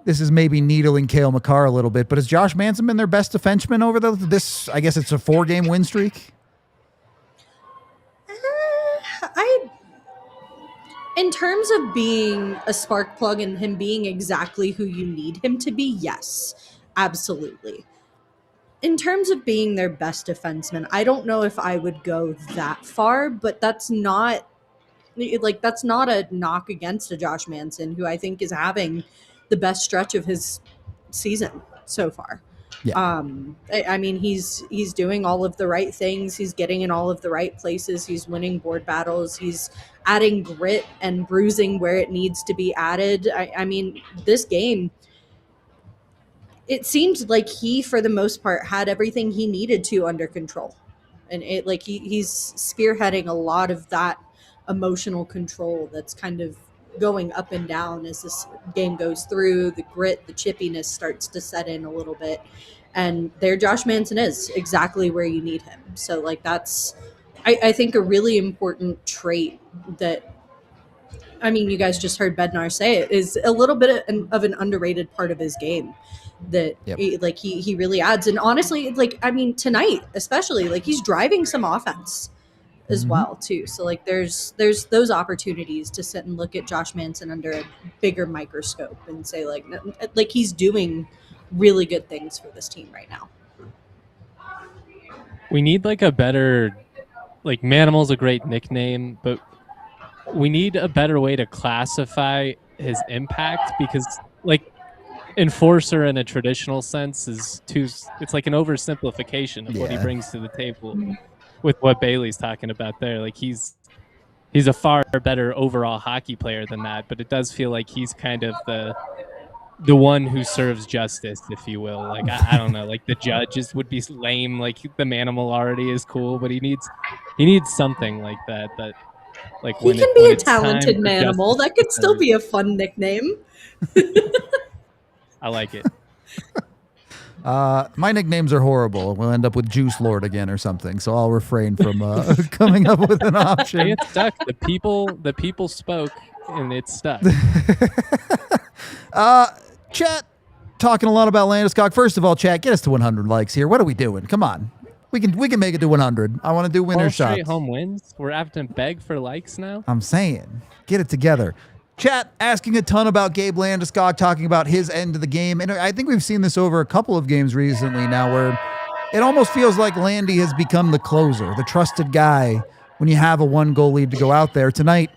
Speaker 1: this is maybe needling Cale Makar a little bit, but has Josh Manson been their best defenseman over this, I guess it's a 4-game win streak?
Speaker 11: In terms of being a spark plug and him being exactly who you need him to be, yes, absolutely. In terms of being their best defenseman, I don't know if I would go that far, but that's not a knock against a Josh Manson, who I think is having the best stretch of his season so far.
Speaker 1: Yeah.
Speaker 11: I mean, he's doing all of the right things. He's getting in all of the right places. He's winning board battles. He's adding grit and bruising where it needs to be added. I mean, this game, it seemed like he, for the most part, had everything he needed to under control. And he's spearheading a lot of that emotional control that's kind of going up and down as this game goes through. The grit, the chippiness starts to set in a little bit. And there Josh Manson is exactly where you need him. So like that's, I think, a really important trait that, I mean, you guys just heard Bednar say it, is a little bit of an underrated part of his game that he really adds. And honestly, like, I mean, tonight especially, like, he's driving some offense as well too. So like there's those opportunities to sit and look at Josh Manson under a bigger microscope and say like he's doing really good things for this team right now.
Speaker 2: We need like a better, like, Manimal's a great nickname, but we need a better way to classify his impact, because like enforcer in a traditional sense is it's like an oversimplification of what he brings to the table. With what Bailey's talking about there, like he's a far better overall hockey player than that, but it does feel like he's kind of the one who serves justice, if you will. Like I don't know, like the judges would be lame. Like the Manimal already is cool, but he needs something like that. That like
Speaker 11: he can be a talented Manimal. That could still be a fun nickname.
Speaker 2: I like it.
Speaker 1: My nicknames are horrible. We'll end up with Juice Lord again or something, so I'll refrain from coming up with an option.
Speaker 2: Hey, it's stuck. The people spoke, and it's stuck.
Speaker 1: Chat, talking a lot about Landeskog. First of all, chat, get us to 100 likes here. What are we doing? Come on. We can make it to 100. I want to do winner shots.
Speaker 2: Straight home wins. We're having to beg for likes now.
Speaker 1: I'm saying, get it together. Chat asking a ton about Gabe Landeskog, talking about his end of the game. And I think we've seen this over a couple of games recently now where it almost feels like Landy has become the closer, the trusted guy when you have a 1-goal lead to go out there. Tonight,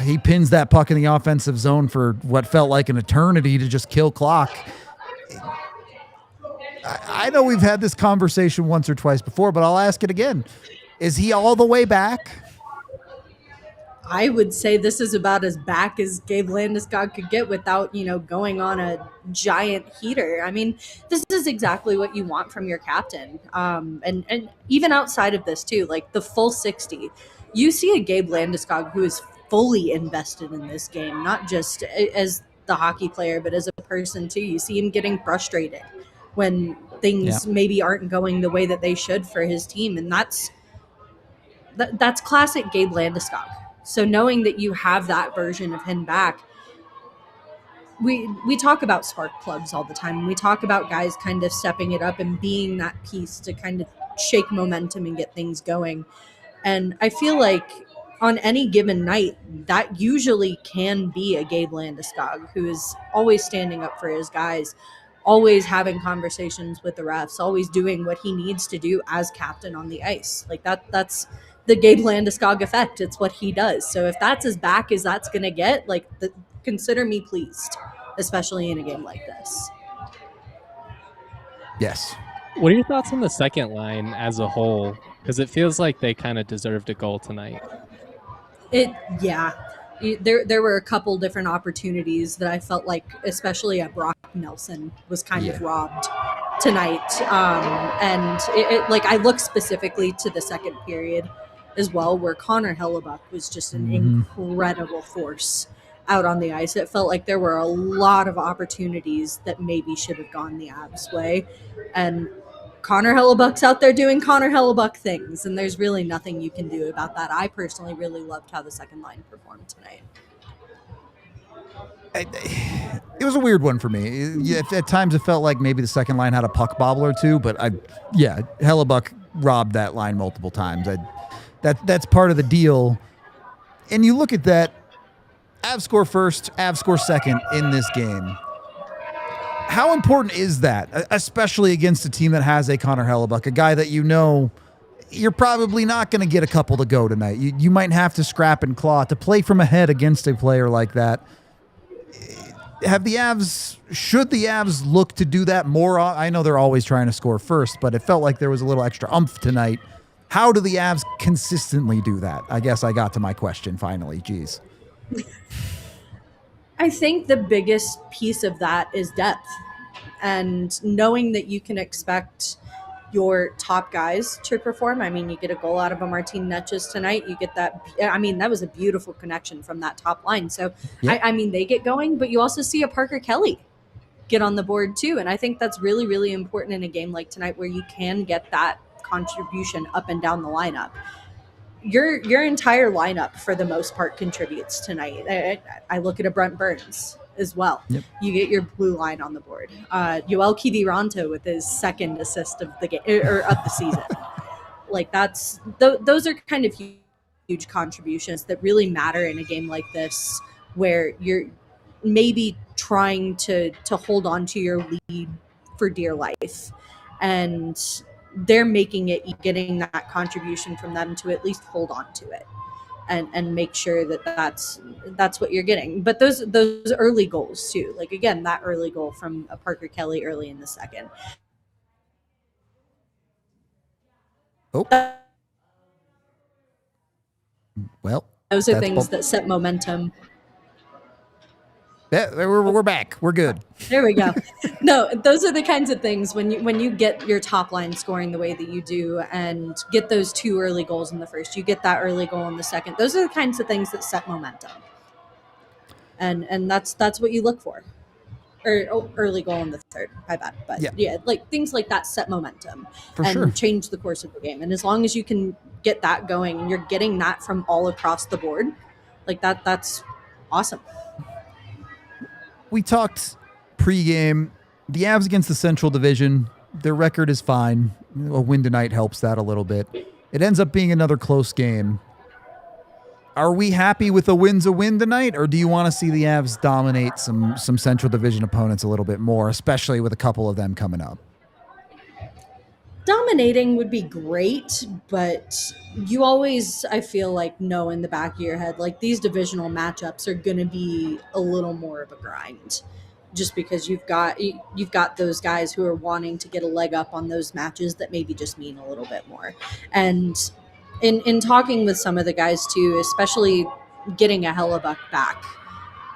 Speaker 1: he pins that puck in the offensive zone for what felt like an eternity to just kill clock. I know we've had this conversation once or twice before, but I'll ask it again. Is he all the way back?
Speaker 11: I would say this is about as back as Gabe Landeskog could get without, going on a giant heater. I mean, this is exactly what you want from your captain. And even outside of this too, like the full 60, you see a Gabe Landeskog who is fully invested in this game, not just as the hockey player, but as a person too. You see him getting frustrated when things maybe aren't going the way that they should for his team. And that's classic Gabe Landeskog. So knowing that you have that version of him back, we talk about spark plugs all the time. We talk about guys kind of stepping it up and being that piece to kind of shake momentum and get things going. And I feel like on any given night, that usually can be a Gabe Landeskog who is always standing up for his guys, always having conversations with the refs, always doing what he needs to do as captain on the ice. Like that's the Gabe Landeskog effect. It's what he does. So if that's as back as that's going to get, consider me pleased, especially in a game like this.
Speaker 1: Yes.
Speaker 2: What are your thoughts on the second line as a whole? Because it feels like they kind of deserved a goal tonight.
Speaker 11: There were a couple different opportunities that I felt like, especially at Brock Nelson, was kind of robbed tonight. And I look specifically to the second period as well, where Connor Hellebuck was just an incredible force out on the ice. It felt like there were a lot of opportunities that maybe should have gone the Avs' way. And Connor Hellebuck's out there doing Connor Hellebuck things, and there's really nothing you can do about that. I personally really loved how the second line performed tonight.
Speaker 1: It was a weird one for me. At times it felt like maybe the second line had a puck bobble or two, but Hellebuck robbed that line multiple times. That's part of the deal And you look at that, Avs score first, Avs score second in this game. How important is that, especially against a team that has a Connor Hellebuyck, a guy that you know you're probably not going to get a couple to go tonight. You might have to scrap and claw to play from ahead against a player like that. Should the Avs look to do that more? I know they're always trying to score first, but it felt like there was a little extra oomph tonight. How do the Avs consistently do that? I guess I got to my question finally. Jeez.
Speaker 11: I think the biggest piece of that is depth, and knowing that you can expect your top guys to perform. I mean, you get a goal out of a Martin Necas tonight. You get that. I mean, that was a beautiful connection from that top line. So, yeah. I mean, they get going, but you also see a Parker Kelly get on the board too. And I think that's really, really important in a game like tonight where you can get that contribution up and down the lineup. Your entire lineup, for the most part, contributes tonight. I look at a Brent Burns as well. Yep. You get your blue line on the board. Yoel Kiviranta with his second assist of the game or of the season. Like those are kind of huge contributions that really matter in a game like this, where you're maybe trying to hold on to your lead for dear life, and they're making it, getting that contribution from them to at least hold on to it and make sure that that's what you're getting. But those early goals too, like again, that early goal from a Parker Kelly early in the second.
Speaker 1: Oh, well,
Speaker 11: those are things that set momentum.
Speaker 1: Yeah, we're back. We're good.
Speaker 11: There we go. No, those are the kinds of things when you get your top line scoring the way that you do and get those two early goals in the first, you get that early goal in the second. Those are the kinds of things that set momentum. And that's what you look for. Or early goal in the third. My bad. But yeah, like things like that set momentum and change the course of the game. And as long as you can get that going and you're getting that from all across the board, like that's awesome.
Speaker 1: We talked pregame. The Avs against the Central Division, their record is fine. A win tonight helps that a little bit. It ends up being another close game. Are we happy with a win's a win tonight, or do you want to see the Avs dominate some Central Division opponents a little bit more, especially with a couple of them coming up?
Speaker 11: Dominating would be great, but you always, I feel like, know in the back of your head, like these divisional matchups are going to be a little more of a grind, just because you've got those guys who are wanting to get a leg up on those matches that maybe just mean a little bit more. And in talking with some of the guys too, especially getting a Hellebuyck back,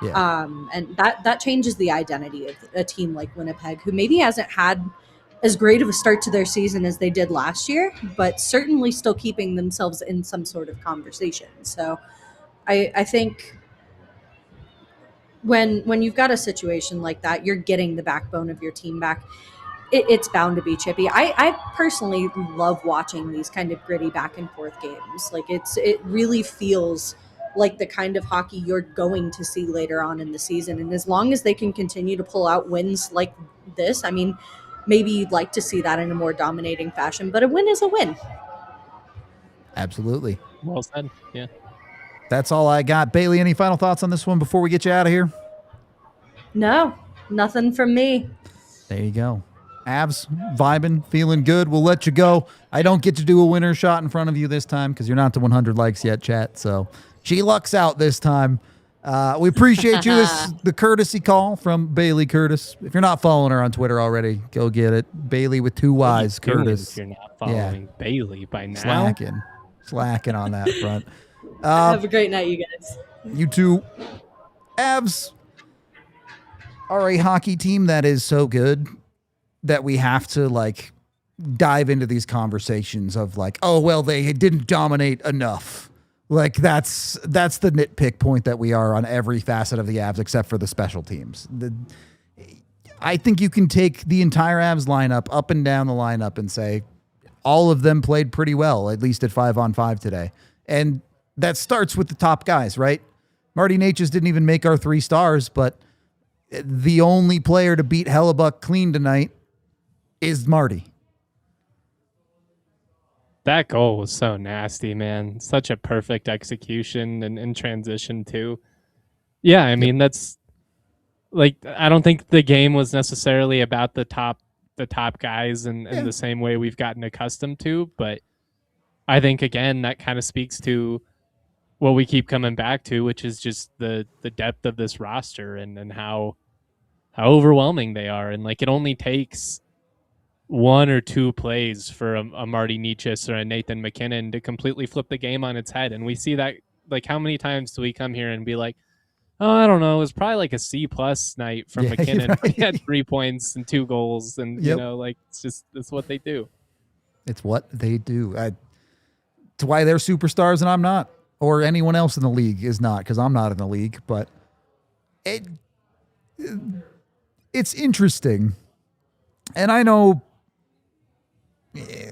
Speaker 11: and that changes the identity of a team like Winnipeg, who maybe hasn't had as great of a start to their season as they did last year, but certainly still keeping themselves in some sort of conversation. So I think when you've got a situation like that, you're getting the backbone of your team back. It's bound to be chippy. I personally love watching these kind of gritty back and forth games. Like it really feels like the kind of hockey you're going to see later on in the season. And as long as they can continue to pull out wins like this, I mean, maybe you'd like to see that in a more dominating fashion, but a win is a win.
Speaker 1: Absolutely.
Speaker 2: Well said. Yeah.
Speaker 1: That's all I got. Bailey, any final thoughts on this one before we get you out of here?
Speaker 11: No, nothing from me.
Speaker 1: There you go. Avs, vibing, feeling good. We'll let you go. I don't get to do a winner shot in front of you this time because you're not to 100 likes yet, chat. So she lucks out this time. We appreciate you. This is the courtesy call from Bailey Curtis. If you're not following her on Twitter already, go get it. Bailey with 2 Y's, Curtis.
Speaker 2: If you're not following Bailey by now.
Speaker 1: Slacking on that front.
Speaker 11: Have a great night, you guys.
Speaker 1: You too. Avs are a hockey team that is so good that we have to like dive into these conversations of like, oh, well, they didn't dominate enough. Like that's the nitpick point that we are on every facet of the Avs except for the special teams. I think you can take the entire Avs lineup up and down the lineup and say all of them played pretty well, at least at 5-on-5 today. And that starts with the top guys, right? Marty Necas didn't even make our 3 stars, but the only player to beat Hellebuyck clean tonight is Marty.
Speaker 2: That goal was so nasty, man. Such a perfect execution and transition too. Yeah, I mean that's like I don't think the game was necessarily about the top guys in the same way we've gotten accustomed to, but I think again that kind of speaks to what we keep coming back to, which is just the depth of this roster and how overwhelming they are. And like it only takes one or two plays for a Marty Necas or a Nathan McKinnon to completely flip the game on its head. And we see that, like, how many times do we come here and be like, oh, I don't know, it was probably like a C+ night from McKinnon. Right. He had 3 points and 2 goals, and you know, like it's what they do.
Speaker 1: It's what they do. It's why they're superstars and I'm not, or anyone else in the league is not, because I'm not in the league. But it's interesting, and I know.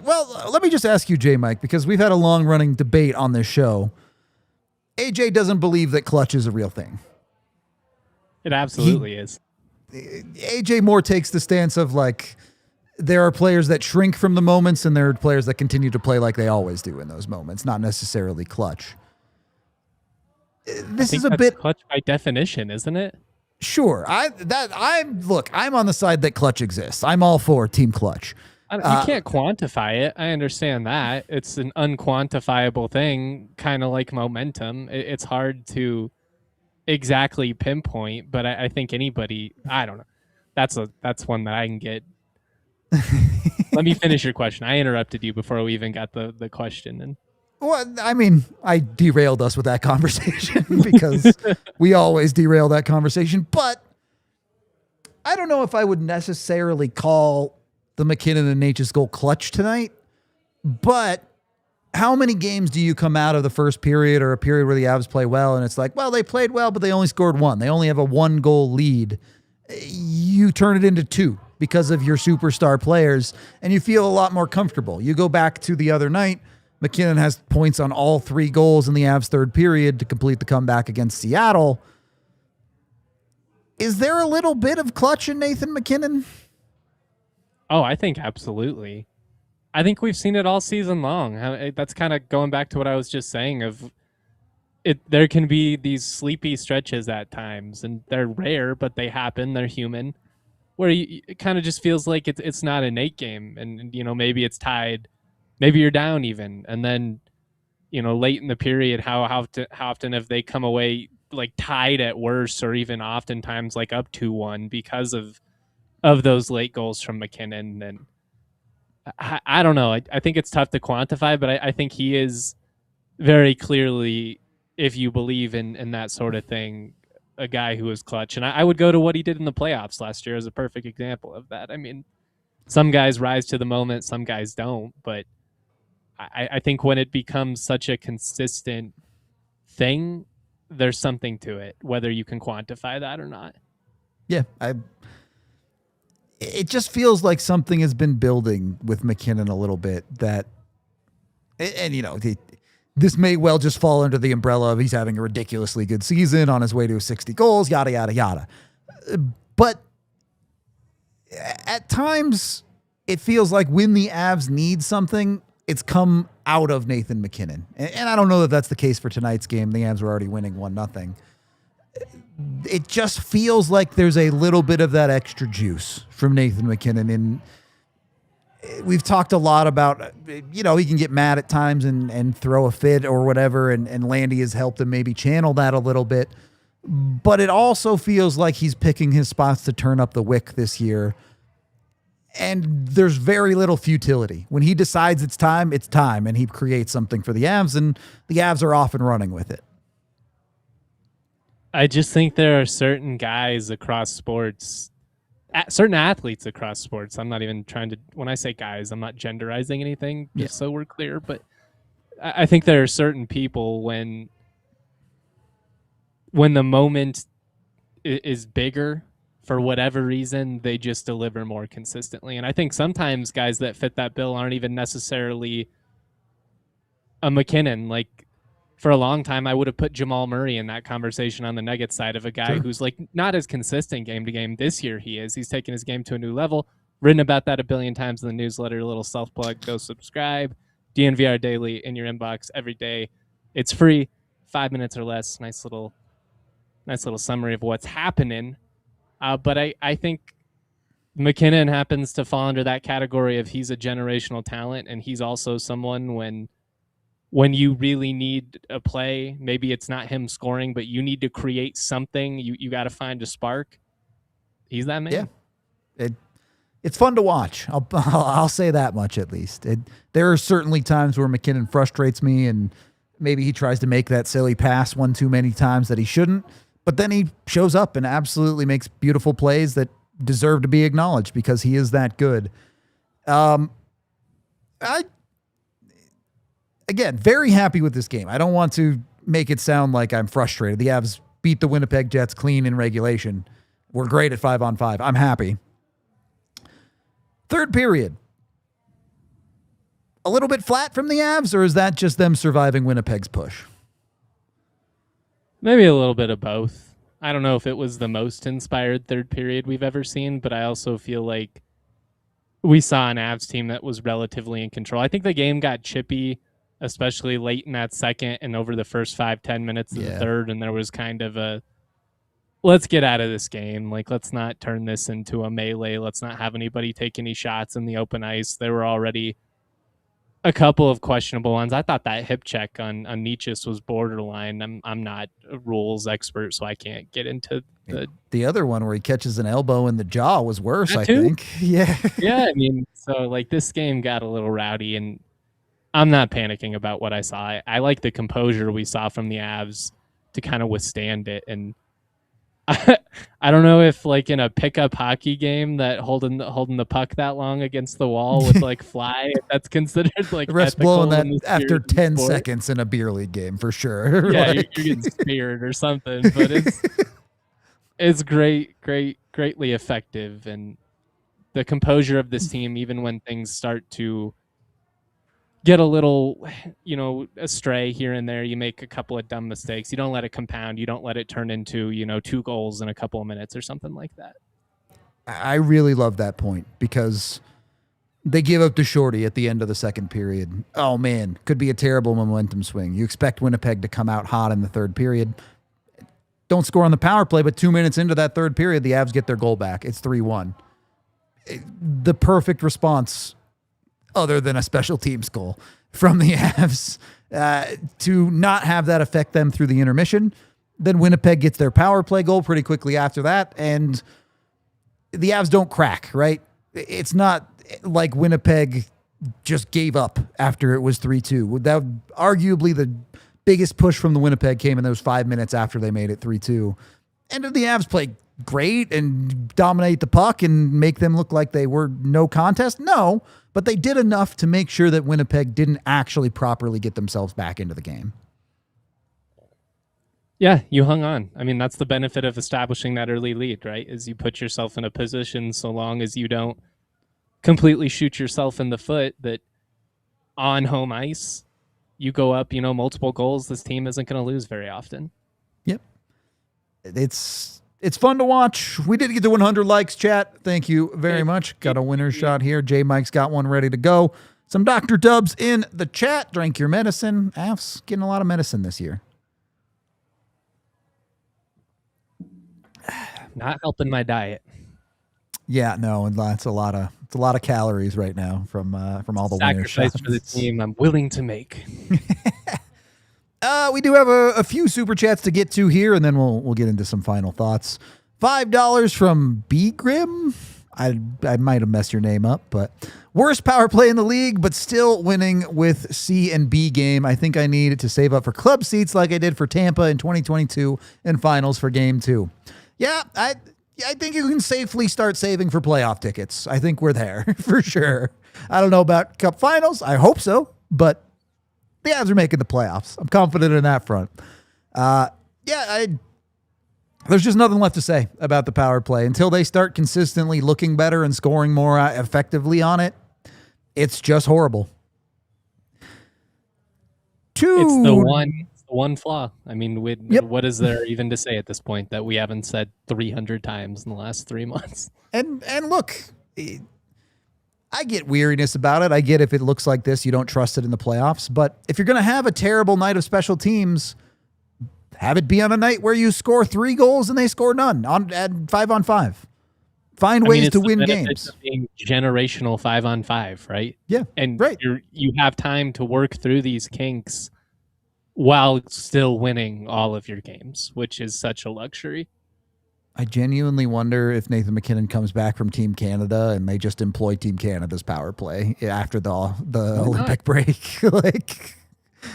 Speaker 1: Well, let me just ask you, J. Mike, because we've had a long-running debate on this show. AJ doesn't believe that clutch is a real thing.
Speaker 2: It absolutely is.
Speaker 1: AJ more takes the stance of like, there are players that shrink from the moments and there are players that continue to play like they always do in those moments, not necessarily clutch. This is a bit
Speaker 2: clutch by definition, isn't it?
Speaker 1: Sure. I'm on the side that clutch exists. I'm all for team clutch.
Speaker 2: You can't quantify it. I understand that. It's an unquantifiable thing, kind of like momentum. It's hard to exactly pinpoint, but I think anybody, I don't know. That's one that I can get. Let me finish your question. I interrupted you before we even got the question. And
Speaker 1: well, I mean, I derailed us with that conversation because we always derail that conversation. But I don't know if I would necessarily call the McKinnon and Necas goal clutch tonight, but how many games do you come out of the first period or a period where the Avs play well and it's like, well, they played well, but they only scored 1. They only have a 1-goal lead. You turn it into 2 because of your superstar players, and you feel a lot more comfortable. You go back to the other night, McKinnon has points on all 3 goals in the Avs' third period to complete the comeback against Seattle. Is there a little bit of clutch in Nathan McKinnon?
Speaker 2: Oh, I think absolutely. I think we've seen it all season long. That's kind of going back to what I was just saying of it. There can be these sleepy stretches at times, and they're rare, but they happen. They're human, where it kind of just feels like it's not a Nate game, and you know, maybe it's tied, maybe you're down even, and then you know, late in the period, how often have they come away like tied at worst, or even oftentimes like up 2-1 because of those late goals from McKinnon. And I don't know. I think it's tough to quantify, but I think he is very clearly, if you believe in that sort of thing, a guy who is clutch. And I would go to what he did in the playoffs last year as a perfect example of that. I mean, some guys rise to the moment, some guys don't, but I think when it becomes such a consistent thing, there's something to it, whether you can quantify that or not.
Speaker 1: Yeah, it just feels like something has been building with McKinnon a little bit that, and you know, this may well just fall under the umbrella of he's having a ridiculously good season on his way to 60 goals, yada, yada, yada. But at times it feels like when the Avs need something, it's come out of Nathan McKinnon. And I don't know that that's the case for tonight's game. The Avs were already winning 1-0. It just feels like there's a little bit of that extra juice from Nathan McKinnon. And we've talked a lot about, you know, he can get mad at times and throw a fit or whatever. And Landy has helped him maybe channel that a little bit. But it also feels like he's picking his spots to turn up the wick this year. And there's very little futility. When he decides it's time, and he creates something for the Avs, and the Avs are off and running with it.
Speaker 2: I just think there are certain guys across sports, certain athletes across sports. I'm not even trying to, when I say guys, I'm not genderizing anything, just so we're clear. But I think there are certain people when the moment is bigger, for whatever reason, they just deliver more consistently. And I think sometimes guys that fit that bill aren't even necessarily a McKinnon. Like, for a long time, I would have put Jamal Murray in that conversation on the Nuggets side of a guy who's like not as consistent game to game. This year he is. He's taken his game to a new level. Written about that a billion times in the newsletter. A little self-plug. Go subscribe. DNVR Daily in your inbox every day. It's free, 5 minutes or less. Nice little summary of what's happening. But I think McKinnon happens to fall under that category of he's a generational talent, and he's also someone when you really need a play, maybe it's not him scoring, but you need to create something. You got to find a spark. He's that man.
Speaker 1: Yeah, it's fun to watch. I'll say that much at least. There are certainly times where McKinnon frustrates me, and maybe he tries to make that silly pass one too many times that he shouldn't. But then he shows up and absolutely makes beautiful plays that deserve to be acknowledged because he is that good. Again, very happy with this game. I don't want to make it sound like I'm frustrated. The Avs beat the Winnipeg Jets clean in regulation. We're great at 5-on-5. I'm happy. Third period. A little bit flat from the Avs, or is that just them surviving Winnipeg's push?
Speaker 2: Maybe a little bit of both. I don't know if it was the most inspired third period we've ever seen, but I also feel like we saw an Avs team that was relatively in control. I think the game got chippy, especially late in that second and over the first 5-10 minutes of the third, and there was kind of a, let's get out of this game. Like, let's not turn this into a melee. Let's not have anybody take any shots in the open ice. There were already a couple of questionable ones. I thought that hip check on Necas was borderline. I'm not a rules expert, so I can't get into
Speaker 1: the other one where he catches an elbow in the jaw was worse, I think. Yeah.
Speaker 2: Yeah, I mean, so like this game got a little rowdy, and I'm not panicking about what I saw. I like the composure we saw from the Avs to kind of withstand it. And I don't know if like in a pickup hockey game that holding the puck that long against the wall would like fly, if that's considered like
Speaker 1: the rest blowing that after 10
Speaker 2: sport.
Speaker 1: seconds in a beer league game for sure.
Speaker 2: Yeah, you're getting speared or something, but it's greatly effective. And the composure of this team, even when things start to get a little, astray here and there, you make a couple of dumb mistakes. You don't let it compound. You don't let it turn into, 2 goals in a couple of minutes or something like that.
Speaker 1: I really love that point because they give up to Shorty at the end of the second period. Oh, man, could be a terrible momentum swing. You expect Winnipeg to come out hot in the third period. Don't score on the power play, but 2 minutes into that third period, the Avs get their goal back. It's 3-1. The perfect response, other than a special teams goal from the Avs, to not have that affect them through the intermission. Then Winnipeg gets their power play goal pretty quickly after that, and the Avs don't crack, right? It's not like Winnipeg just gave up after it was 3-2. That arguably the biggest push from the Winnipeg came in those 5 minutes after they made it 3-2. And did the Avs play great and dominate the puck and make them look like they were no contest? No, but they did enough to make sure that Winnipeg didn't actually properly get themselves back into the game.
Speaker 2: Yeah, you hung on. I mean, that's the benefit of establishing that early lead, right? Is you put yourself in a position, so long as you don't completely shoot yourself in the foot, that on home ice, you go up, multiple goals. This team isn't going to lose very often.
Speaker 1: Yep. It's fun to watch. We did get to 100 likes, chat. Thank you very much. Got a winner shot here. J Mike's got one ready to go. Some Dr. Dubs in the chat. Drink your medicine. Avs getting a lot of medicine this year.
Speaker 2: Not helping my diet.
Speaker 1: Yeah, no, and it's a lot of calories right now from all the winner shots.
Speaker 2: Sacrifice for the team I'm willing to make.
Speaker 1: We do have a few super chats to get to here, and then we'll get into some final thoughts. $5 from B Grim. I might have messed your name up, but worst power play in the league, but still winning with C and B game. I think I need to save up for club seats like I did for Tampa in 2022 and finals for game 2. Yeah, I think you can safely start saving for playoff tickets. I think we're there for sure. I don't know about cup finals. I hope so, but the Avs are making the playoffs. I'm confident in that front. There's just nothing left to say about the power play until they start consistently looking better and scoring more effectively on it. It's just horrible.
Speaker 2: It's the one flaw. I mean, what is there even to say at this point that we haven't said 300 times in the last 3 months?
Speaker 1: And look, I get weariness about it. I get if it looks like this, you don't trust it in the playoffs. But if you're going to have a terrible night of special teams, have it be on a night where you score 3 goals and they score none at 5-on-5. Find ways to win games.
Speaker 2: Of being generational 5-on-5, right?
Speaker 1: Yeah,
Speaker 2: and
Speaker 1: right.
Speaker 2: You have time to work through these kinks while still winning all of your games, which is such a luxury.
Speaker 1: I genuinely wonder if Nathan MacKinnon comes back from Team Canada and they just employ Team Canada's power play after the Olympic break. Like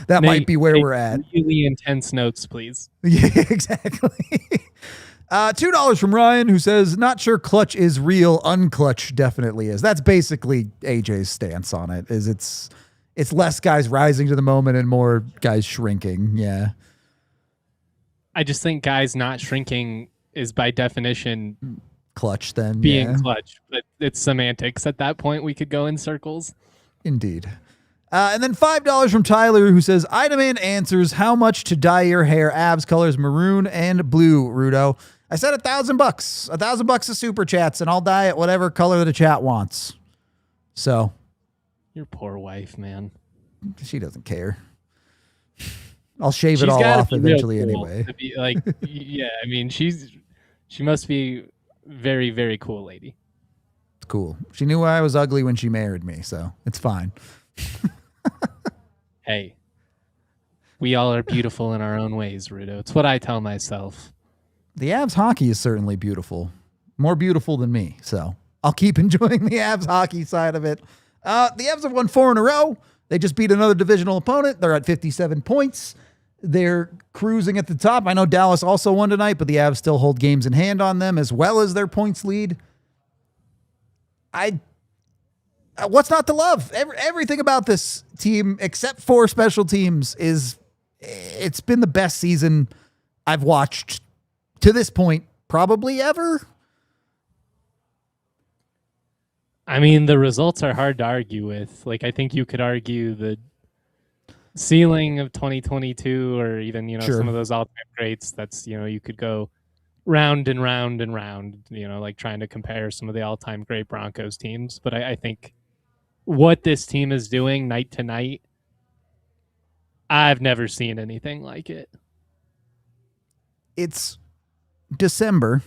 Speaker 1: that might be where we're at.
Speaker 2: Really intense notes, please.
Speaker 1: Yeah, exactly. $2 from Ryan, who says, not sure clutch is real. Unclutch definitely is. That's basically AJ's stance on it. Is it's less guys rising to the moment and more guys shrinking. Yeah.
Speaker 2: I just think guys not shrinking is by definition
Speaker 1: clutch then.
Speaker 2: Being clutch. But it's semantics. At that point, we could go in circles.
Speaker 1: Indeed. And then $5 from Tyler, who says, I demand answers. How much to dye your hair? Abs colors maroon and blue, Rudo. I said $1,000. $1,000 of super chats, and I'll dye it whatever color the chat wants. So.
Speaker 2: Your poor wife, man.
Speaker 1: She doesn't care. I'll shave it all off eventually anyway.
Speaker 2: To be like, yeah, I mean, she must be very, very cool lady.
Speaker 1: It's cool. She knew I was ugly when she married me, so it's fine.
Speaker 2: Hey, we all are beautiful in our own ways, Rudo. It's what I tell myself.
Speaker 1: The Avs hockey is certainly beautiful. More beautiful than me, so I'll keep enjoying the Avs hockey side of it. The Avs have won 4 in a row. They just beat another divisional opponent. They're at 57 points. They're cruising at the top. I know Dallas also won tonight, but the Avs still hold games in hand on them as well as their points lead. What's not to love? Everything about this team, except for special teams, it's been the best season I've watched to this point, probably ever.
Speaker 2: I mean, the results are hard to argue with. Like, I think you could argue the ceiling of 2022 or even, some of those all-time greats. That's, you could go round and round and round, like trying to compare some of the all-time great Broncos teams. But I think what this team is doing night to night, I've never seen anything like it.
Speaker 1: It's December,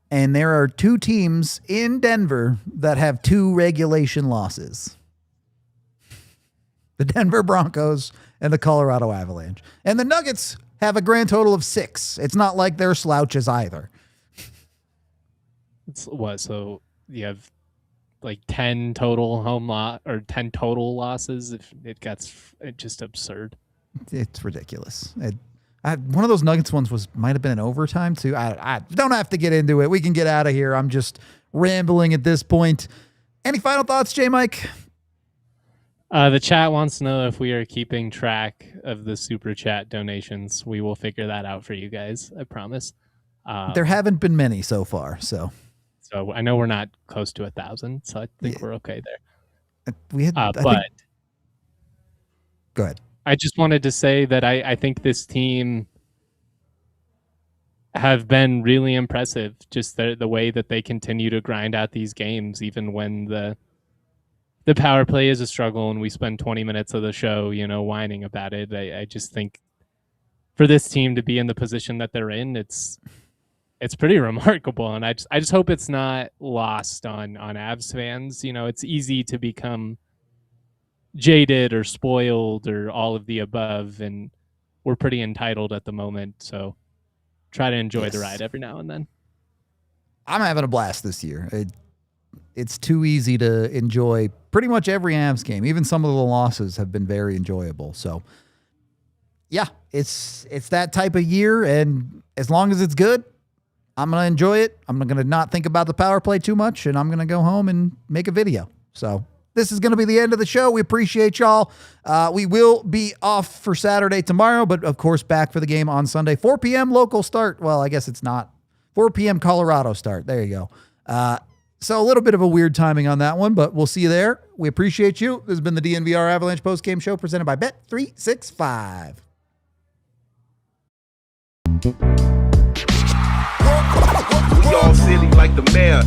Speaker 1: and there are 2 teams in Denver that have 2 regulation losses. The Denver Broncos and the Colorado Avalanche. And the Nuggets have a grand total of 6. It's not like they're slouches either.
Speaker 2: It's what? So you have like 10 total or 10 total losses. If it gets just absurd.
Speaker 1: It's ridiculous. One of those Nuggets ones might have been in overtime too. I don't have to get into it. We can get out of here. I'm just rambling at this point. Any final thoughts, J. Mike?
Speaker 2: The chat wants to know if we are keeping track of the super chat donations. We will figure that out for you guys. I promise.
Speaker 1: There haven't been many so far, so
Speaker 2: I know we're not close to 1,000, so I think we're okay there.
Speaker 1: We had, go ahead.
Speaker 2: I just wanted to say that I think this team have been really impressive. Just the way that they continue to grind out these games, even when the power play is a struggle and we spend 20 minutes of the show, whining about it. I just think for this team to be in the position that they're in, it's pretty remarkable. And I just hope it's not lost on Avs fans. It's easy to become jaded or spoiled or all of the above, and we're pretty entitled at the moment. So try to enjoy the ride every now and then.
Speaker 1: I'm having a blast this year. It's too easy to enjoy pretty much every Avs game. Even some of the losses have been very enjoyable. So yeah, it's that type of year. And as long as it's good, I'm going to enjoy it. I'm going to not think about the power play too much, and I'm going to go home and make a video. So this is going to be the end of the show. We appreciate y'all. We will be off for Saturday tomorrow, but of course back for the game on Sunday. 4 p.m. local start. Well, I guess it's not. 4 p.m. Colorado start. There you go. So a little bit of a weird timing on that one, but we'll see you there. We appreciate you. This has been the DNVR Avalanche postgame show presented by Bet365.
Speaker 12: We all silly like the mayor.